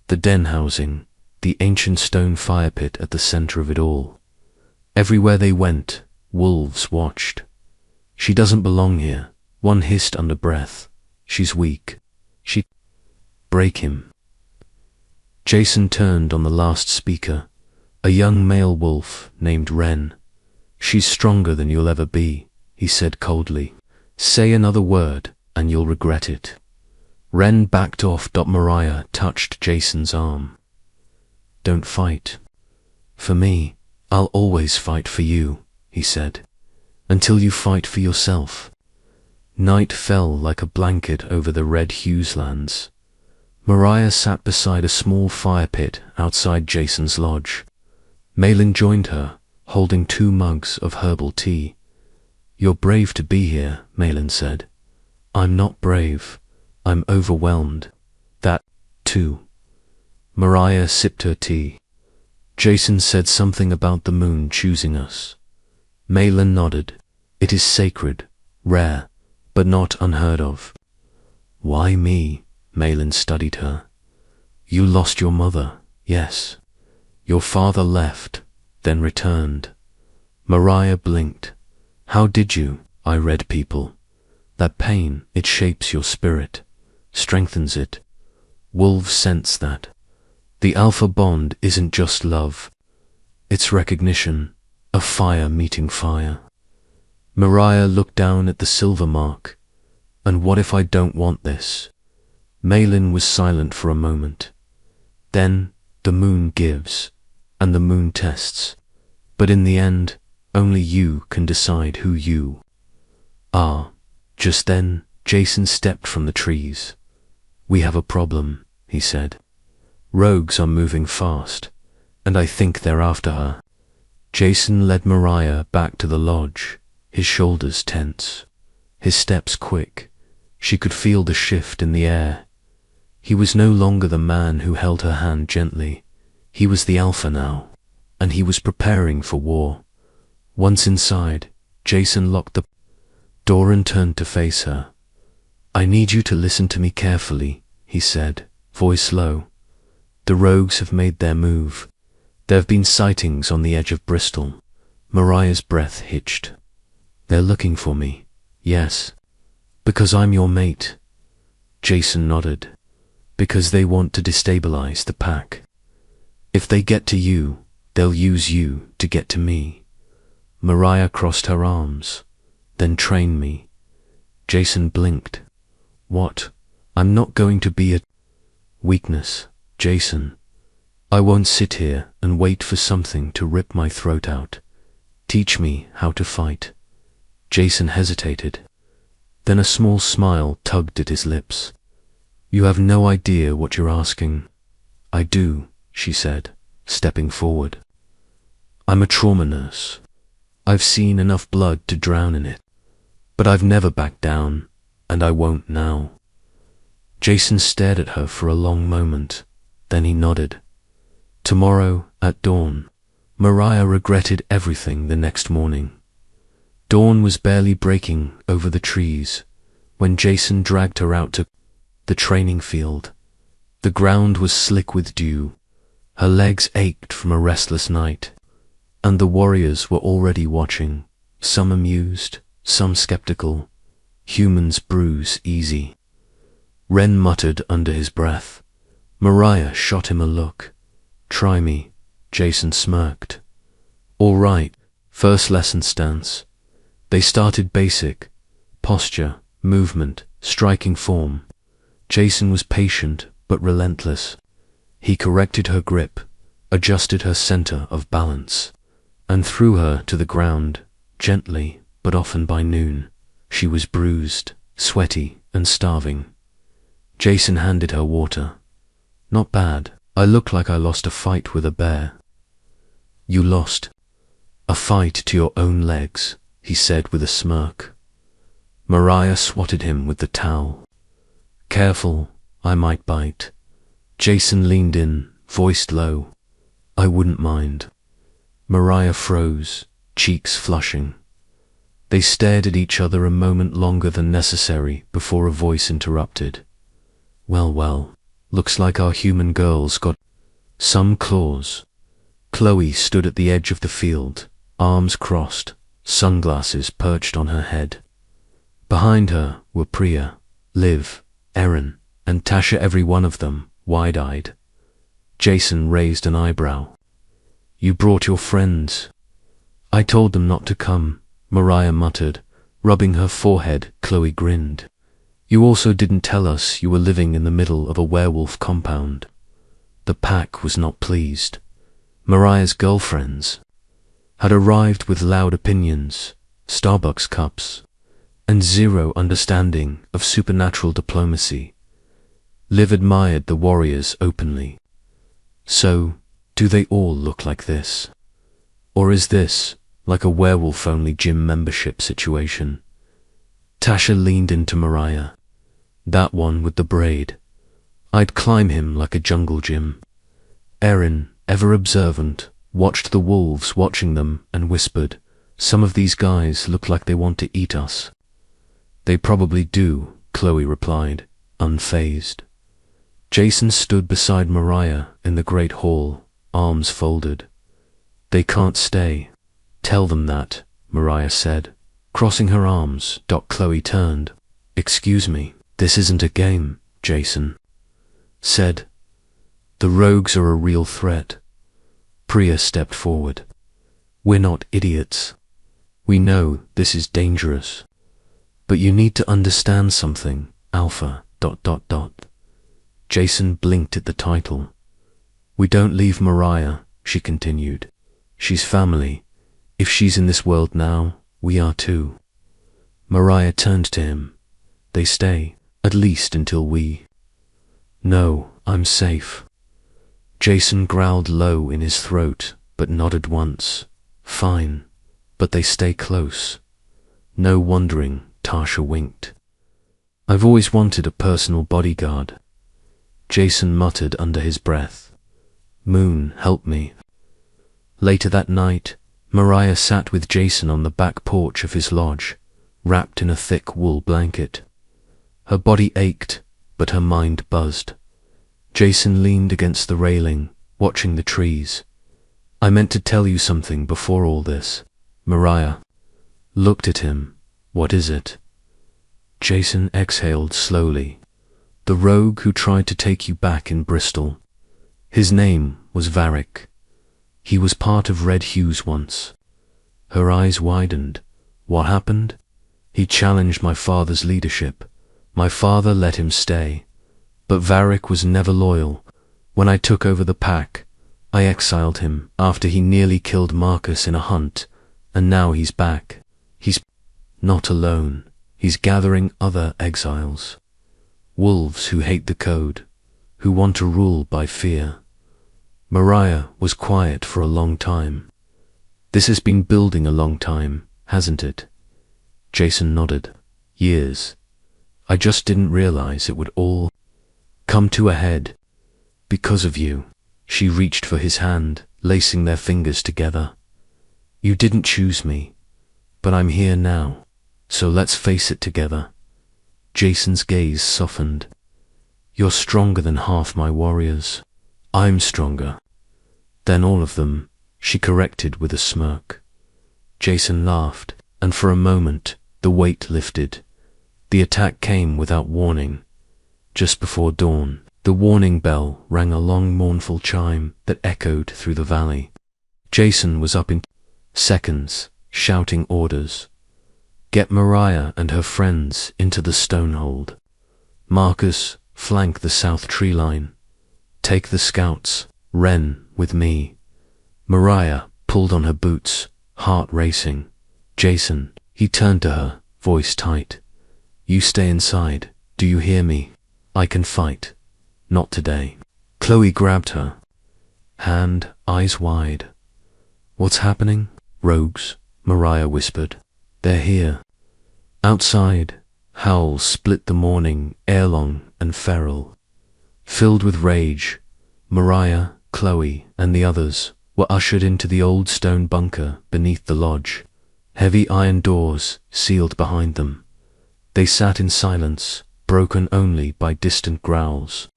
the den housing, the ancient stone fire pit at the center of it all. Everywhere they went, wolves watched. She doesn't belong here, one hissed under breath. She's weak. She'd break him. Jason turned on the last speaker, a young male wolf named Wren. She's stronger than you'll ever be, he said coldly. Say another word and you'll regret it. Wren backed off. Mariah touched Jason's arm. Don't fight. For me, I'll always fight for you, he said, until you fight for yourself. Night fell like a blanket over the red Hugheslands. Mariah sat beside a small fire pit outside Jason's lodge. Malin joined her, holding 2 mugs of herbal tea. You're brave to be here, Malin said. I'm not brave. I'm overwhelmed. That, too. Mariah sipped her tea. Jason said something about the moon choosing us. Malin nodded. It is sacred, rare, but not unheard of. Why me? Malin studied her. You lost your mother, yes. Your father left, then returned. Mariah blinked. How did you? I read people. That pain, it shapes your spirit, strengthens it. Wolves sense that. The alpha bond isn't just love. It's recognition, a fire meeting fire. Mariah looked down at the silver mark. And what if I don't want this? Malin was silent for a moment. Then the moon gives, and the moon tests. But in the end, only you can decide who you are. Just then, Jason stepped from the trees. We have a problem, he said. Rogues are moving fast, and I think they're after her. Jason led Mariah back to the lodge, his shoulders tense, his steps quick. She could feel the shift in the air. He was no longer the man who held her hand gently. He was the alpha now, and he was preparing for war. Once inside, Jason locked the door and turned to face her. I need you to listen to me carefully, he said, voice low. The rogues have made their move. There have been sightings on the edge of Bristol. Mariah's breath hitched. They're looking for me. Yes. Because I'm your mate. Jason nodded. Because they want to destabilize the pack. If they get to you, they'll use you to get to me. Mariah crossed her arms. Then train me. Jason blinked. What? I'm not going to be a weakness, Jason. I won't sit here and wait for something to rip my throat out. Teach me how to fight. Jason hesitated. Then a small smile tugged at his lips. You have no idea what you're asking. I do, she said, stepping forward. I'm a trauma nurse. I've seen enough blood to drown in it. But I've never backed down, and I won't now. Jason stared at her for a long moment. Then he nodded. Tomorrow, at dawn. Mariah regretted everything the next morning. Dawn was barely breaking over the trees when Jason dragged her out to the training field. The ground was slick with dew. Her legs ached from a restless night. And the warriors were already watching, some amused, some skeptical. Humans bruise easy. Ren muttered under his breath. Mariah shot him a look. Try me, Jason smirked. All right, first lesson stance. They started basic. Posture, movement, striking form. Jason was patient but relentless. He corrected her grip, adjusted her center of balance, and threw her to the ground, gently but often. By noon, she was bruised, sweaty, and starving. Jason handed her water. Not bad. I look like I lost a fight with a bear. You lost a fight to your own legs, he said with a smirk. Mariah swatted him with the towel. Careful, I might bite. Jason leaned in, voiced low. I wouldn't mind. Mariah froze, cheeks flushing. They stared at each other a moment longer than necessary before a voice interrupted. Well, looks like our human girl's got some claws. Chloe stood at the edge of the field, arms crossed, sunglasses perched on her head. Behind her were Priya, Liv, Erin, and Tasha, every one of them wide-eyed. Jason raised an eyebrow. You brought your friends. I told them not to come, Mariah muttered, rubbing her forehead. Chloe grinned. You also didn't tell us you were living in the middle of a werewolf compound. The pack was not pleased. Mariah's girlfriends. had arrived with loud opinions, Starbucks cups, and zero understanding of supernatural diplomacy. Liv admired the warriors openly. So, do they all look like this? Or is this like a werewolf-only gym membership situation? Tasha leaned into Mariah. That one with the braid. I'd climb him like a jungle gym. Erin, ever observant, watched the wolves watching them and whispered, "Some of these guys look like they want to eat us." "They probably do," Chloe replied, unfazed. Jason stood beside Mariah in the great hall, arms folded. "They can't stay. Tell them that," Mariah said. Crossing her arms, Chloe turned. "Excuse me, this isn't a game," Jason said. "The rogues are a real threat." Priya stepped forward. "We're not idiots. We know this is dangerous. But you need to understand something, Alpha... Jason blinked at the title. "We don't leave Mariah," she continued. "She's family. If she's in this world now, we are too." Mariah turned to him. "They stay, at least until we..." "No, I'm safe." Jason growled low in his throat, but nodded once. "Fine, but they stay close." "No wondering," Tasha winked. "I've always wanted a personal bodyguard." Jason muttered under his breath. "Moon, help me." Later that night, Mariah sat with Jason on the back porch of his lodge, wrapped in a thick wool blanket. Her body ached, but her mind buzzed. Jason leaned against the railing, watching the trees. "I meant to tell you something before all this." Mariah looked at him. "What is it?" Jason exhaled slowly. "The rogue who tried to take you back in Bristol. His name was Varric. He was part of Red Hughes once." Her eyes widened. "What happened?" "He challenged my father's leadership. My father let him stay. But Varric was never loyal. When I took over the pack, I exiled him after he nearly killed Marcus in a hunt, and now he's back. He's not alone. He's gathering other exiles. Wolves who hate the code, who want to rule by fear." Mariah was quiet for a long time. "This has been building a long time, hasn't it?" Jason nodded. "Years. I just didn't realize it would all come to a head. Because of you." She reached for his hand, lacing their fingers together. "You didn't choose me, but I'm here now, so let's face it together." Jason's gaze softened. "You're stronger than half my warriors. I'm stronger than all of them," she corrected with a smirk. Jason laughed, and for a moment the weight lifted. The attack came without warning. Just before dawn, the warning bell rang a long mournful chime that echoed through the valley. Jason was up in seconds, shouting orders. "Get Mariah and her friends into the stonehold. Marcus, flank the south tree line. Take the scouts, Ren, with me." Mariah pulled on her boots, heart racing. "Jason," he turned to her, voice tight. "You stay inside, do you hear me? I can fight. Not today." Chloe grabbed her hand, eyes wide. "What's happening?" "Rogues," Mariah whispered. "They're here." Outside, howls split the morning air long and feral. Filled with rage, Mariah, Chloe, and the others were ushered into the old stone bunker beneath the lodge. Heavy iron doors sealed behind them. They sat in silence, broken only by distant growls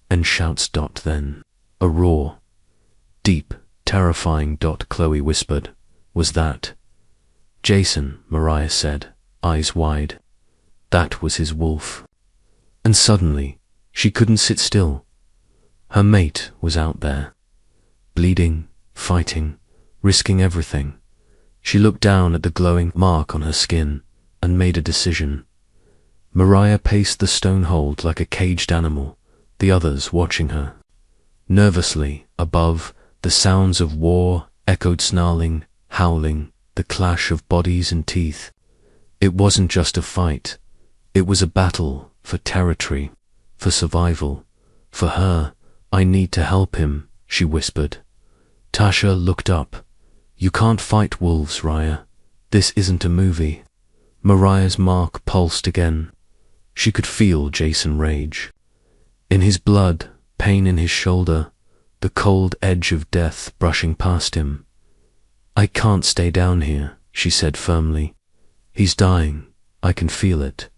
and shouts. Then a roar. "Deep, terrifying." Chloe whispered. "Was that..." "Jason," Mariah said, eyes wide. "That was his wolf." And suddenly, she couldn't sit still. Her mate was out there, bleeding, fighting, risking everything. She looked down at the glowing mark on her skin and made a decision. Mariah paced the stonehold like a caged animal, the others watching her. Nervously, above, the sounds of war echoed, snarling, howling, the clash of bodies and teeth. It wasn't just a fight. It was a battle for territory, for survival. For her, "I need to help him," she whispered. Tasha looked up. "You can't fight wolves, Raya. This isn't a movie." Mariah's mark pulsed again. She could feel Jason rage. In his blood, pain in his shoulder, the cold edge of death brushing past him. "I can't stay down here," she said firmly. "He's dying. I can feel it."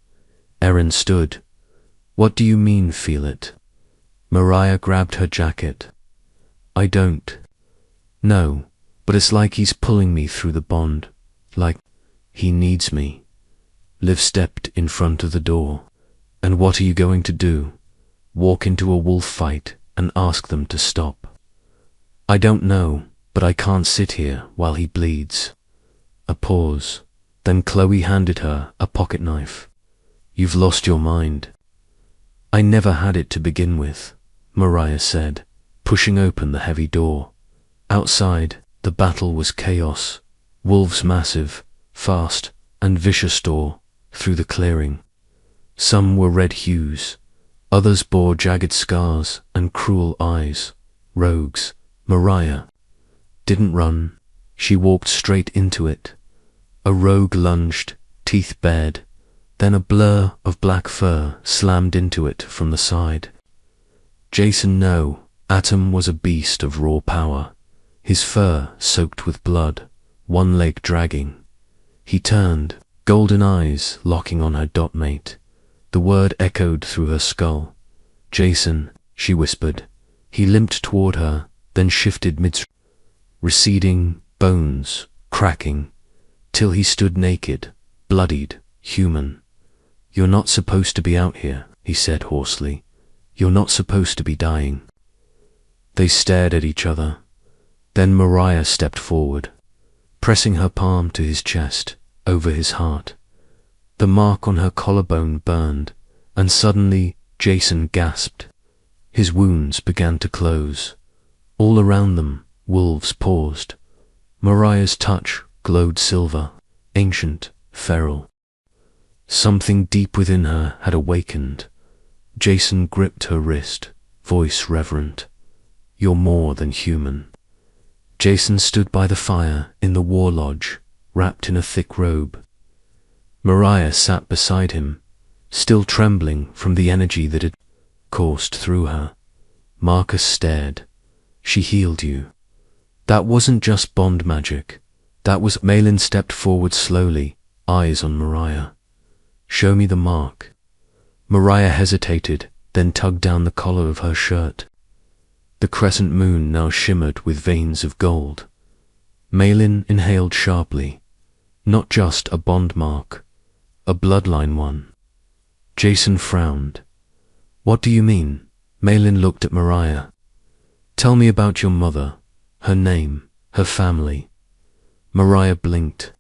Erin stood. "What do you mean, feel it?" Mariah grabbed her jacket. "I don't. No, but it's like he's pulling me through the bond. Like he needs me." Liv stepped in front of the door. "And what are you going to do? Walk into a wolf fight and ask them to stop?" "I don't know, but I can't sit here while he bleeds." A pause. Then Chloe handed her a pocket knife. "You've lost your mind." "I never had it to begin with," Mariah said, pushing open the heavy door. Outside, the battle was chaos. Wolves massive, fast, and vicious tore through the clearing. Some were red hues. Others bore jagged scars and cruel eyes. Rogues. Mariah didn't run. She walked straight into it. A rogue lunged, teeth bared. Then a blur of black fur slammed into it from the side. Jason no. Atom was a beast of raw power. His fur soaked with blood, one leg dragging. He turned, golden eyes locking on her dot-mate. The word echoed through her skull. "Jason," she whispered. He limped toward her, then shifted receding, bones cracking, till he stood naked, bloodied, human. "You're not supposed to be out here," he said hoarsely. "You're not supposed to be dying." They stared at each other. Then Mariah stepped forward, pressing her palm to his chest, over his heart. The mark on her collarbone burned, and suddenly Jason gasped. His wounds began to close. All around them, wolves paused. Mariah's touch glowed silver, ancient, feral. Something deep within her had awakened. Jason gripped her wrist, voice reverent. "You're more than human." Jason stood by the fire in the war lodge, wrapped in a thick robe. Mariah sat beside him, still trembling from the energy that had coursed through her. Marcus stared. "She healed you." "That wasn't just bond magic. That was—" Malin stepped forward slowly, eyes on Mariah. "Show me the mark." Mariah hesitated, then tugged down the collar of her shirt. The crescent moon now shimmered with veins of gold. Malin inhaled sharply. Not just a bond mark, a bloodline one. Jason frowned. "What do you mean?" Malin looked at Mariah. "Tell me about your mother, her name, her family." Mariah blinked.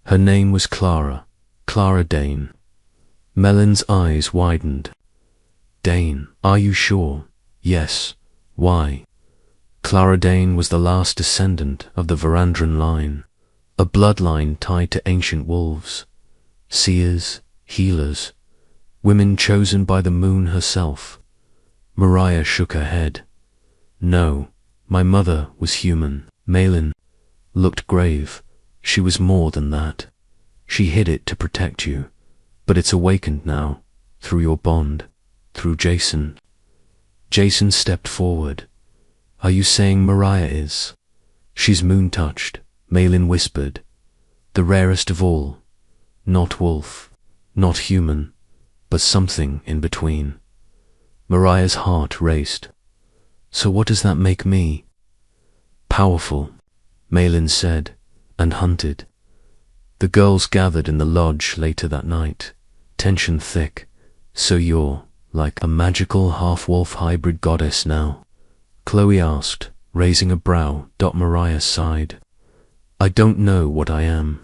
Her name was Clara, Clara Dane. Malin's eyes widened. "Dane, are you sure?" "Yes." "Why?" Clara Dane was the last descendant of the Verandran line, a bloodline tied to ancient wolves. Seers, healers, women chosen by the moon herself. Mariah shook her head. "No, my mother was human." Malin looked grave. "She was more than that. She hid it to protect you, but it's awakened now, through your bond, through Jason." Jason stepped forward. "Are you saying Mariah is?" "She's moon-touched," Malin whispered. "The rarest of all. Not wolf, not human, but something in between." Mariah's heart raced. "So what does that make me?" "Powerful," Malin said, "and hunted." The girls gathered in the lodge later that night, tension thick. "So you're like a magical half-wolf hybrid goddess now?" Chloe asked, raising a brow. Mariah sighed. "I don't know what I am."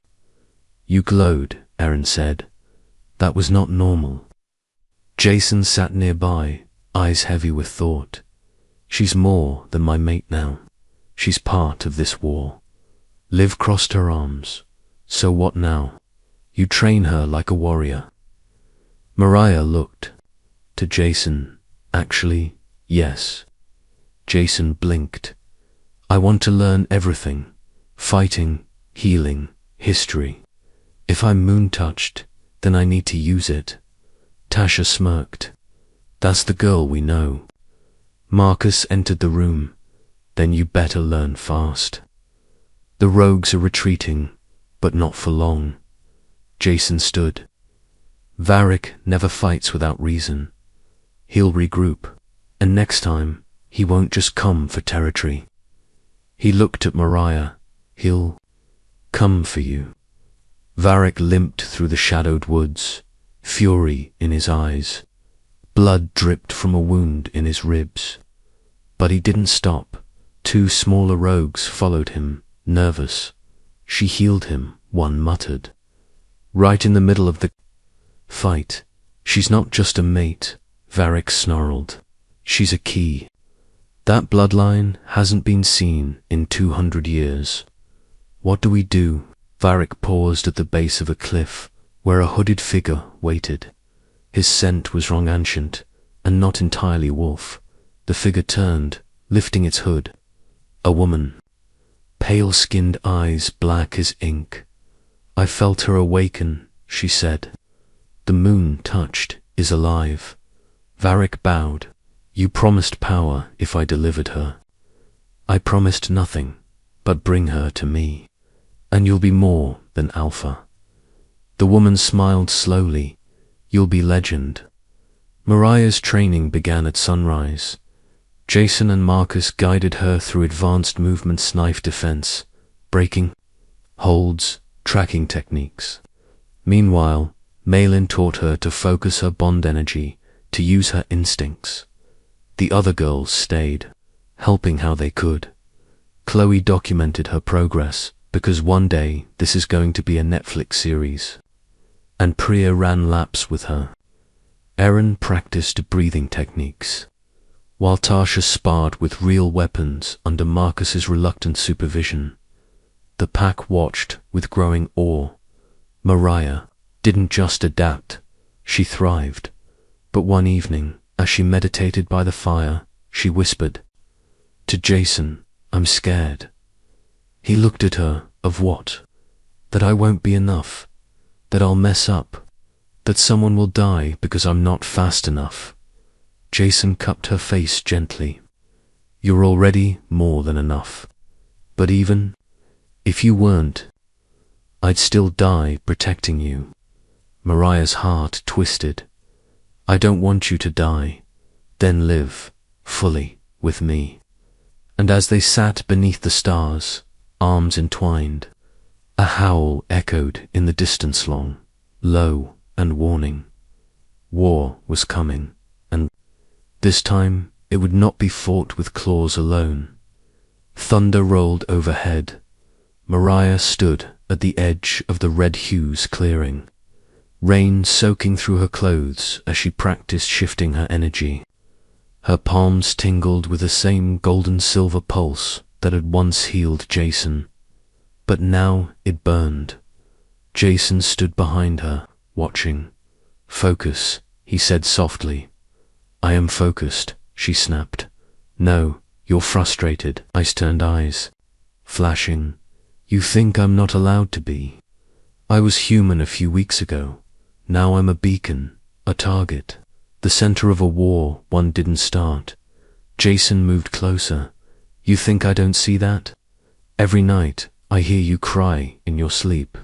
"You glowed," Erin said. "That was not normal." Jason sat nearby, eyes heavy with thought. "She's more than my mate now. She's part of this war." Liv crossed her arms. So what now? You train her like a warrior. Mariah looked. To Jason. Actually, yes. Jason blinked. I want to learn everything. Fighting, healing, history. If I'm moon-touched, then I need to use it. Tasha smirked. That's the girl we know. Marcus entered the room. Then you better learn fast. The rogues are retreating, but not for long. Jason stood. Varric never fights without reason. He'll regroup, and next time, he won't just come for territory. He looked at Mariah. He'll come for you. Varric limped through the shadowed woods, fury in his eyes. Blood dripped from a wound in his ribs. But he didn't stop. 2 smaller rogues followed him, nervous. She healed him, one muttered. Right in the middle of the fight. She's not just a mate, Varric snarled. She's a key. That bloodline hasn't been seen in 200 years. What do we do? Varric paused at the base of a cliff, where a hooded figure waited. His scent was wrong ancient, and not entirely wolf. The figure turned, lifting its hood. A woman. Pale-skinned eyes black as ink. I felt her awaken, she said. The moon touched, is alive. Varric bowed. You promised power if I delivered her. I promised nothing, but bring her to me, and you'll be more than alpha. The woman smiled slowly. You'll be legend. Mariah's training began at sunrise. Jason and Marcus guided her through advanced movements, knife defense, breaking, holds, tracking techniques. Meanwhile, Malin taught her to focus her bond energy, to use her instincts. The other girls stayed, helping how they could. Chloe documented her progress, because one day this is going to be a Netflix series. And Priya ran laps with her. Erin practiced breathing techniques, while Tasha sparred with real weapons under Marcus's reluctant supervision. The pack watched with growing awe. Mariah didn't just adapt, she thrived. But one evening, as she meditated by the fire, she whispered to Jason, I'm scared. He looked at her. Of what? That I won't be enough. That I'll mess up. That someone will die because I'm not fast enough. Jason cupped her face gently. You're already more than enough. But even if you weren't, I'd still die protecting you. Mariah's heart twisted. I don't want you to die, then live, fully, with me. And as they sat beneath the stars, arms entwined, a howl echoed in the distance long, low and warning. War was coming, and this time it would not be fought with claws alone. Thunder rolled overhead. Mariah stood at the edge of the Red Hues clearing, rain soaking through her clothes as she practiced shifting her energy. Her palms tingled with the same golden-silver pulse that had once healed Jason. But now it burned. Jason stood behind her, watching. Focus, he said softly. I am focused, she snapped. No, you're frustrated. Ice turned eyes, flashing. You think I'm not allowed to be. I was human a few weeks ago. Now I'm a beacon, a target, the center of a war one didn't start. Jason moved closer. You think I don't see that? Every night I hear you cry in your sleep.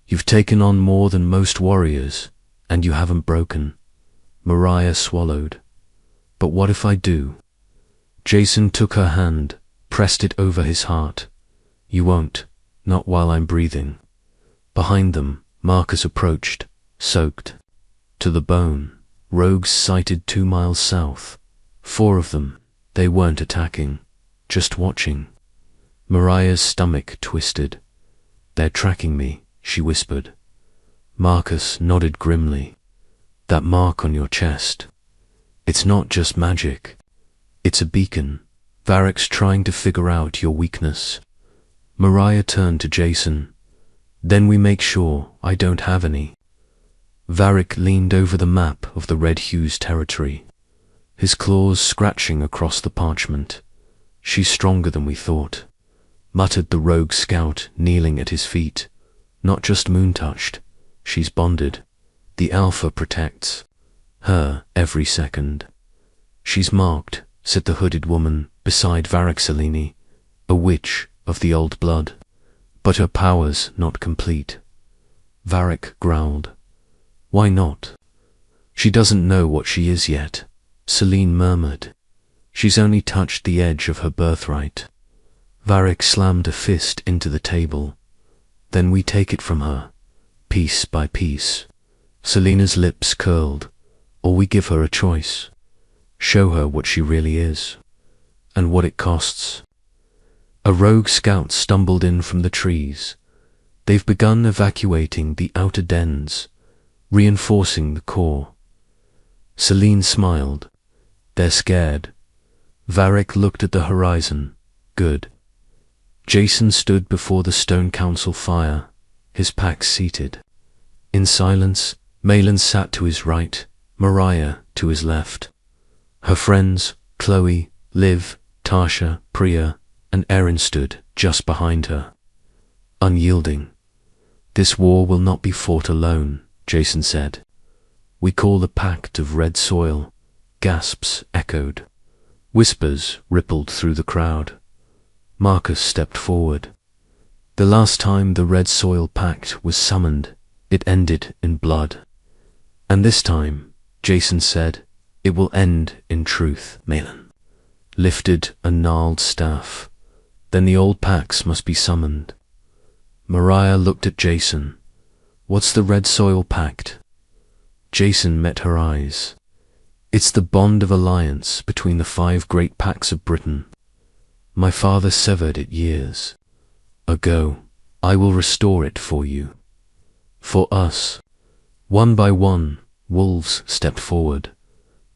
You've taken on more than most warriors, and you haven't broken. Mariah swallowed. But what if I do? Jason took her hand, pressed it over his heart. You won't, not while I'm breathing. Behind them, Marcus approached, soaked to the bone. Rogues sighted 2 miles south. 4 of them. They weren't attacking, just watching. Mariah's stomach twisted. They're tracking me, she whispered. Marcus nodded grimly. That mark on your chest. It's not just magic. It's a beacon. Varric's trying to figure out your weakness. Mariah turned to Jason. Then we make sure I don't have any. Varric leaned over the map of the Red Hugh's territory, his claws scratching across the parchment. She's stronger than we thought, muttered the rogue scout kneeling at his feet. Not just moon-touched, she's bonded. The Alpha protects her every second. She's marked, said the hooded woman beside Varric Cellini, a witch of the old blood, but her powers not complete. Varric growled. Why not? She doesn't know what she is yet, Celine murmured. She's only touched the edge of her birthright. Varric slammed a fist into the table. Then we take it from her, piece by piece. Selina's lips curled. Or we give her a choice. Show her what she really is, and what it costs. A rogue scout stumbled in from the trees. They've begun evacuating the outer dens, reinforcing the core. Celine smiled. They're scared. Varric looked at the horizon. Good. Jason stood before the stone council fire, his pack seated. In silence, Malin sat to his right, Mariah to his left. Her friends, Chloe, Liv, Tasha, Priya, and Erin stood just behind her, unyielding. This war will not be fought alone, Jason said. We call the pact of red soil. Gasps echoed. Whispers rippled through the crowd. Marcus stepped forward. The last time the red soil pact was summoned, it ended in blood. And this time, Jason said, it will end in truth. Malin lifted a gnarled staff. Then the old pacts must be summoned. Mariah looked at Jason. What's the red soil pact? Jason met her eyes. It's the bond of alliance between the 5 great pacts of Britain. My father severed it years ago. I will restore it for you. For us. One by one, wolves stepped forward.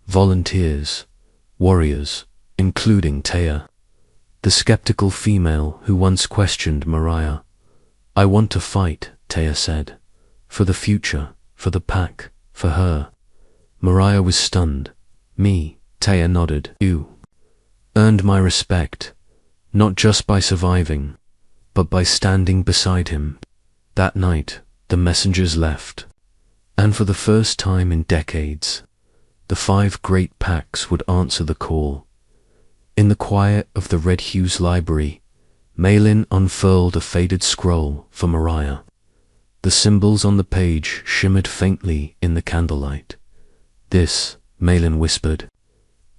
Volunteers, warriors, including Taya, the skeptical female who once questioned Mariah. I want to fight, Taya said. For the future, for the pack, for her. Mariah was stunned. Me, Taya nodded. You earned my respect, not just by surviving, but by standing beside him. That night, the messengers left, and for the first time in decades, the 5 great packs would answer the call. In the quiet of the Red Hugh's library, Malin unfurled a faded scroll for Mariah. The symbols on the page shimmered faintly in the candlelight. This, Malin whispered,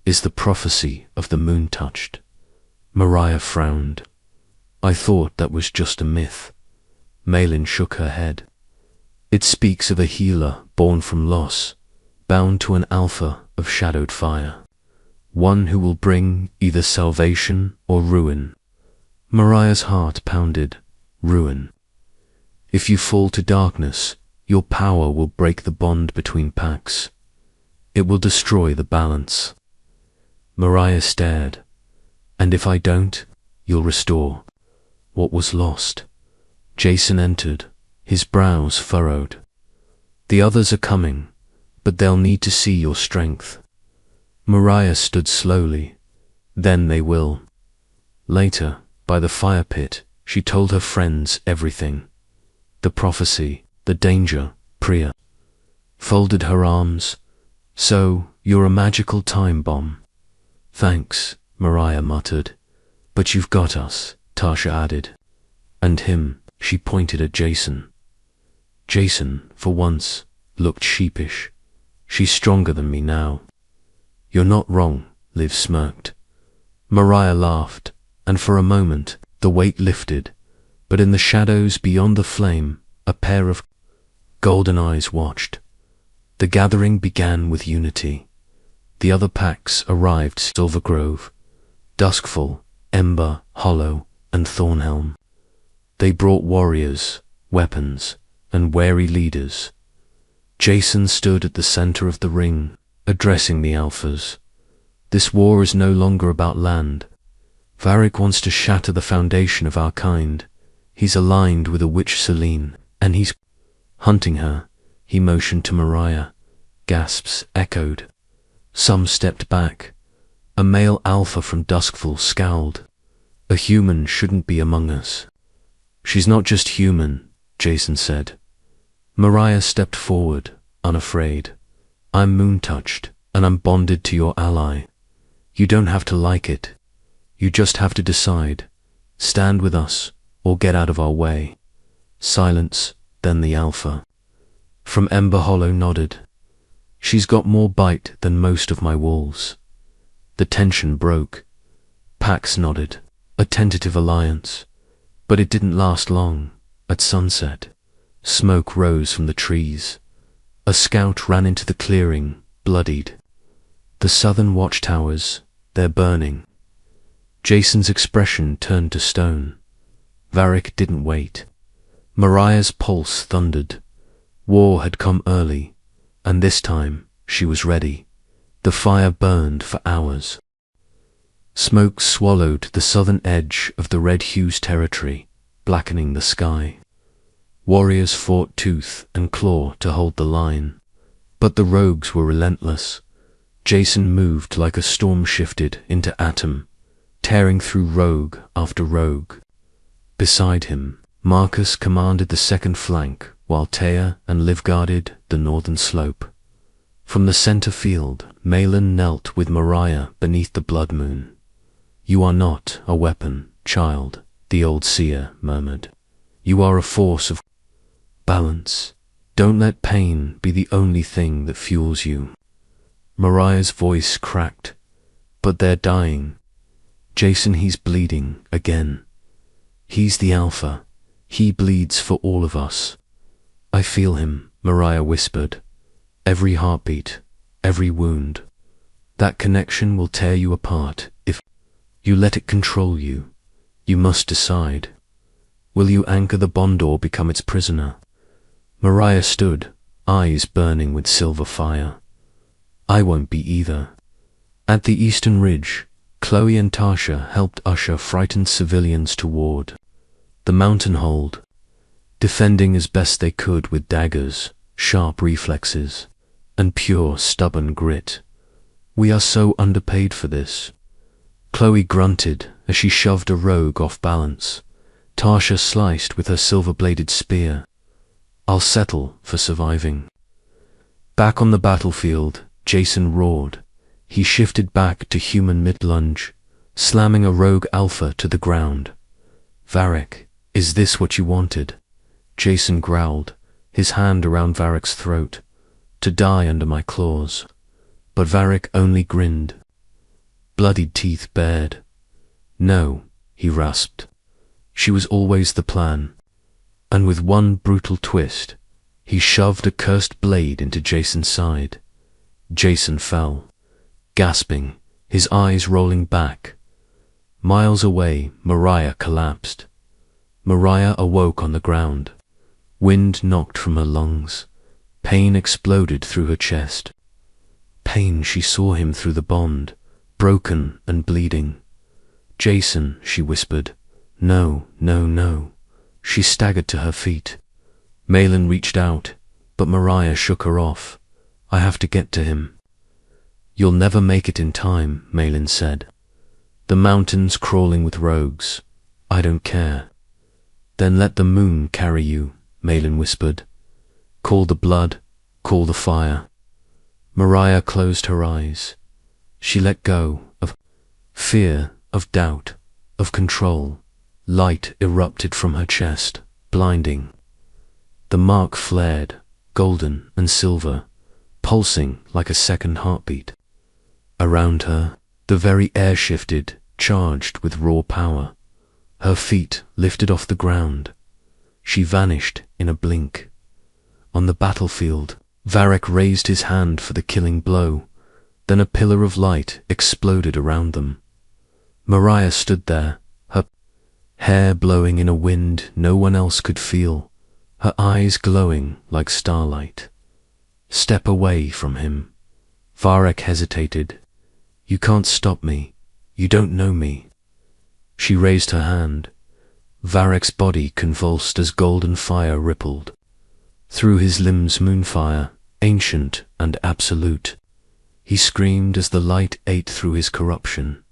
is the prophecy of the moon-touched. Mariah frowned. I thought that was just a myth. Malin shook her head. It speaks of a healer born from loss, bound to an alpha of shadowed fire, one who will bring either salvation or ruin. Mariah's heart pounded. Ruin. If you fall to darkness, your power will break the bond between packs. It will destroy the balance. Mariah stared. And if I don't, you'll restore what was lost. Jason entered, his brows furrowed. The others are coming, but they'll need to see your strength. Mariah stood slowly. Then they will. Later, by the fire pit, she told her friends everything. The prophecy, the danger. Priya folded her arms. So, you're a magical time bomb. Thanks, Mariah muttered. But you've got us, Tasha added. And him, she pointed at Jason. Jason, for once, looked sheepish. She's stronger than me now. You're not wrong, Liv smirked. Mariah laughed, and for a moment, the weight lifted, but in the shadows beyond the flame, a pair of golden eyes watched. The gathering began with unity. The other packs arrived: Silver Grove, Duskfall, Ember, Hollow, and Thornhelm. They brought warriors, weapons, and wary leaders. Jason stood at the center of the ring, addressing the Alphas. This war is no longer about land. Varric wants to shatter the foundation of our kind, He's aligned with a witch Selene, and he's hunting her. He motioned to Mariah. Gasps echoed. Some stepped back. A male alpha from Duskfall scowled. A human shouldn't be among us. She's not just human, Jason said. Mariah stepped forward, unafraid. I'm moon-touched, and I'm bonded to your ally. You don't have to like it. You just have to decide. Stand with us, or get out of our way. Silence, then the alpha. From Ember Hollow nodded. She's got more bite than most of my wolves. The tension broke. Pax nodded. A tentative alliance. But it didn't last long. At sunset, smoke rose from the trees. A scout ran into the clearing, bloodied. The southern watchtowers, they're burning. Jason's expression turned to stone. Varric didn't wait. Mariah's pulse thundered. War had come early, and this time she was ready. The fire burned for hours. Smoke swallowed the southern edge of the Red Hugh's territory, blackening the sky. Warriors fought tooth and claw to hold the line. But the rogues were relentless. Jason moved like a storm shifted into Atom, tearing through rogue after rogue. Beside him, Marcus commanded the second flank, while Taya and Liv guarded the northern slope. From the center field, Malin knelt with Mariah beneath the blood moon. You are not a weapon, child, the old seer murmured. You are a force of balance. Don't let pain be the only thing that fuels you. Mariah's voice cracked. But they're dying. Jason, he's bleeding again. He's the alpha. He bleeds for all of us. I feel him, Mariah whispered. Every heartbeat, every wound. That connection will tear you apart if you let it control you. You must decide. Will you anchor the bond or become its prisoner? Mariah stood, eyes burning with silver fire. I won't be either. At the eastern ridge, Chloe and Tasha helped usher frightened civilians toward the mountain hold, defending as best they could with daggers, sharp reflexes, and pure stubborn grit. We are so underpaid for this. Chloe grunted as she shoved a rogue off balance. Tasha sliced with her silver-bladed spear. I'll settle for surviving. Back on the battlefield, Jason roared. He shifted back to human mid-lunge, slamming a rogue alpha to the ground. Varric, is this what you wanted? Jason growled, his hand around Varric's throat. To die under my claws. But Varric only grinned. Bloodied teeth bared. No, he rasped. She was always the plan. And with one brutal twist, he shoved a cursed blade into Jason's side. Jason fell, gasping, his eyes rolling back. Miles away, Mariah collapsed. Mariah awoke on the ground. Wind knocked from her lungs. Pain exploded through her chest. Pain she saw him through the bond, broken and bleeding. Jason, she whispered. No, no, no. She staggered to her feet. Malin reached out, but Mariah shook her off. I have to get to him. You'll never make it in time, Malin said. The mountain's crawling with rogues. I don't care. Then let the moon carry you, Malin whispered. Call the blood, call the fire. Mariah closed her eyes. She let go of fear, of doubt, of control. Light erupted from her chest, blinding. The mark flared, golden and silver, pulsing like a second heartbeat. Around her, the very air shifted, charged with raw power. Her feet lifted off the ground. She vanished in a blink. On the battlefield, Varric raised his hand for the killing blow. Then a pillar of light exploded around them. Mariah stood there, her hair blowing in a wind no one else could feel, her eyes glowing like starlight. Step away from him. Varric hesitated. You can't stop me. You don't know me. She raised her hand. Varek's body convulsed as golden fire rippled. Through his limbs moonfire, ancient and absolute. He screamed as the light ate through his corruption.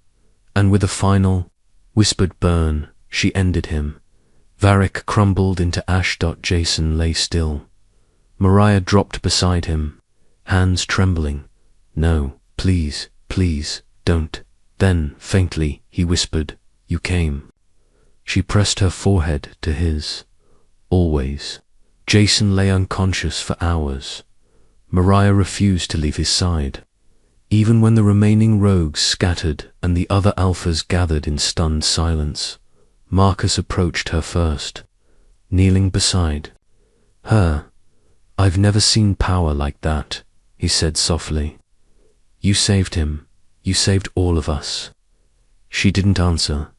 And with a final, whispered burn, she ended him. Varek crumbled into ash. Jason lay still. Mariah dropped beside him, hands trembling. "No, please, please, don't." Then, faintly, he whispered, "You came." She pressed her forehead to his. Always. Jason lay unconscious for hours. Mariah refused to leave his side. Even when the remaining rogues scattered and the other alphas gathered in stunned silence, Marcus approached her first, kneeling beside her. "I've never seen power like that," he said softly. "You saved him. You saved all of us." She didn't answer.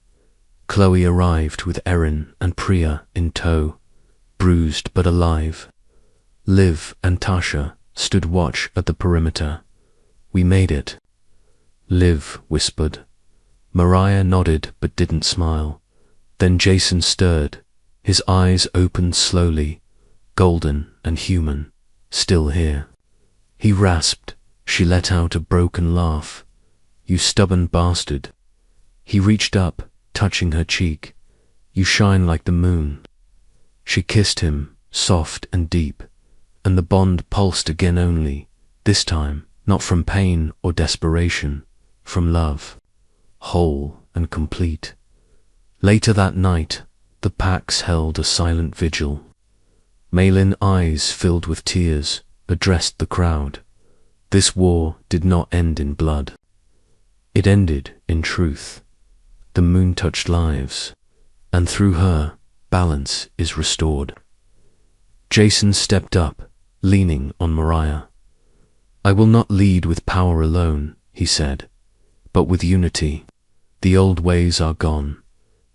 Chloe arrived with Erin and Priya in tow, bruised but alive. Liv and Tasha stood watch at the perimeter. "We made it," Liv whispered. Mariah nodded but didn't smile. Then Jason stirred. His eyes opened slowly, golden and human, still here. He rasped. She let out a broken laugh. "You stubborn bastard." He reached up, touching her cheek. "You shine like the moon." She kissed him, soft and deep, and the bond pulsed again, only, this time, not from pain or desperation, from love, whole and complete. Later that night, the Pax held a silent vigil. Malin, eyes filled with tears, addressed the crowd. This war did not end in blood. It ended in truth. The moon touched lives, and through her, balance is restored. Jason stepped up, leaning on Mariah. "I will not lead with power alone," he said, "but with unity. The old ways are gone.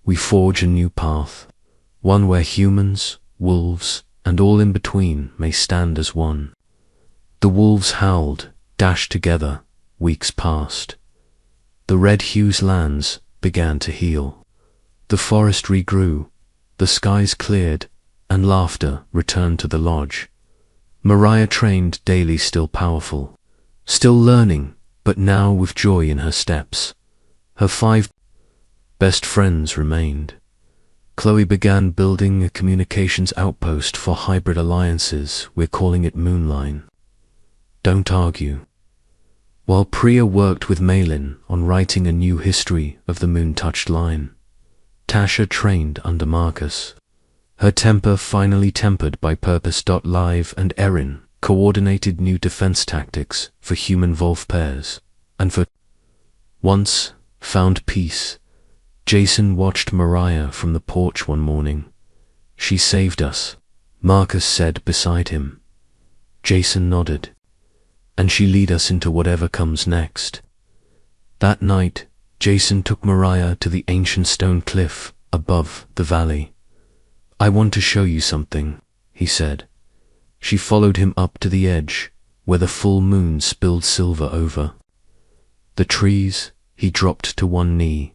We forge a new path, one where humans, wolves, and all in between may stand as one." The wolves howled, dashed together, weeks passed. The red hue's lands began to heal. The forest regrew, the skies cleared, and laughter returned to the lodge. Mariah trained daily, still powerful, still learning, but now with joy in her steps. Her 5 best friends remained. Chloe began building a communications outpost for hybrid alliances. We're calling it Moonline. Don't argue. While Priya worked with Malin on writing a new history of the moon-touched line, Tasha trained under Marcus. Her temper finally tempered by purpose. Live and Erin coordinated new defense tactics for human-wolf pairs, and for once found peace. Jason watched Mariah from the porch one morning. "She saved us," Marcus said beside him. Jason nodded. "And she lead us into whatever comes next." That night, Jason took Mariah to the ancient stone cliff above the valley. "I want to show you something," he said. She followed him up to the edge, where the full moon spilled silver over the trees. He dropped to one knee.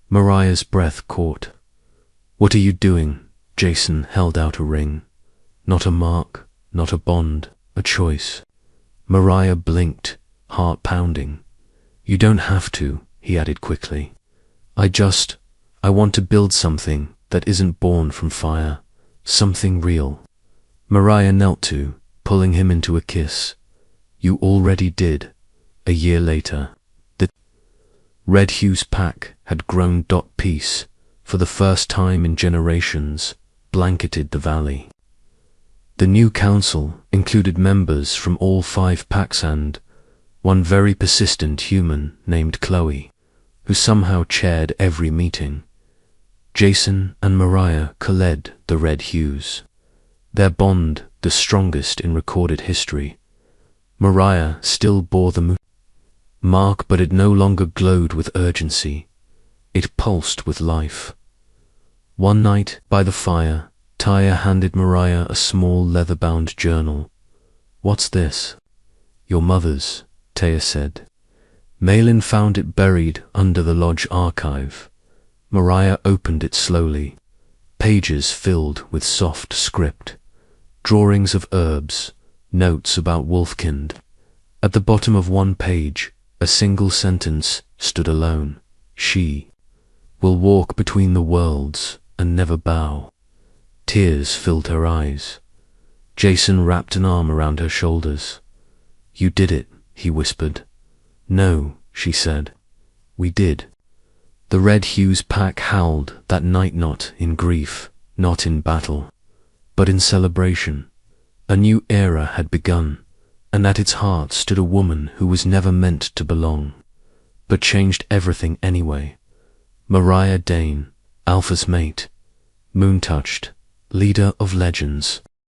Mariah's breath caught. "What are you doing?" Jason held out a ring. Not a mark, not a bond, a choice. Mariah blinked, heart pounding. "You don't have to," he added quickly. I want to build something that isn't born from fire, something real." Mariah knelt to, pulling him into a kiss. "You already did." A year later, the Red Hue's pack had grown. Peace, for the first time in generations, blanketed the valley. The new council included members from all 5 packs and one very persistent human named Chloe, who somehow chaired every meeting. Jason and Mariah co-led the Red Hues, their bond the strongest in recorded history. Mariah still bore the mark, but it no longer glowed with urgency. It pulsed with life. One night, by the fire, Taya handed Mariah a small leather-bound journal. "What's this?" "Your mother's," Taya said. Malin found it buried under the lodge archive. Mariah opened it slowly. pages filled with soft script, drawings of herbs, notes about Wolfkind. At the bottom of one page, a single sentence stood alone. She will walk between the worlds and never bow. Tears filled her eyes. Jason wrapped an arm around her shoulders. You did it, he whispered. No, she said. We did. The Red Hughes pack howled that night, not in grief, not in battle, but in celebration. A new era had begun, and at its heart stood a woman who was never meant to belong, but changed everything anyway. Mariah Dane, Alpha's mate, moon-touched, leader of legends.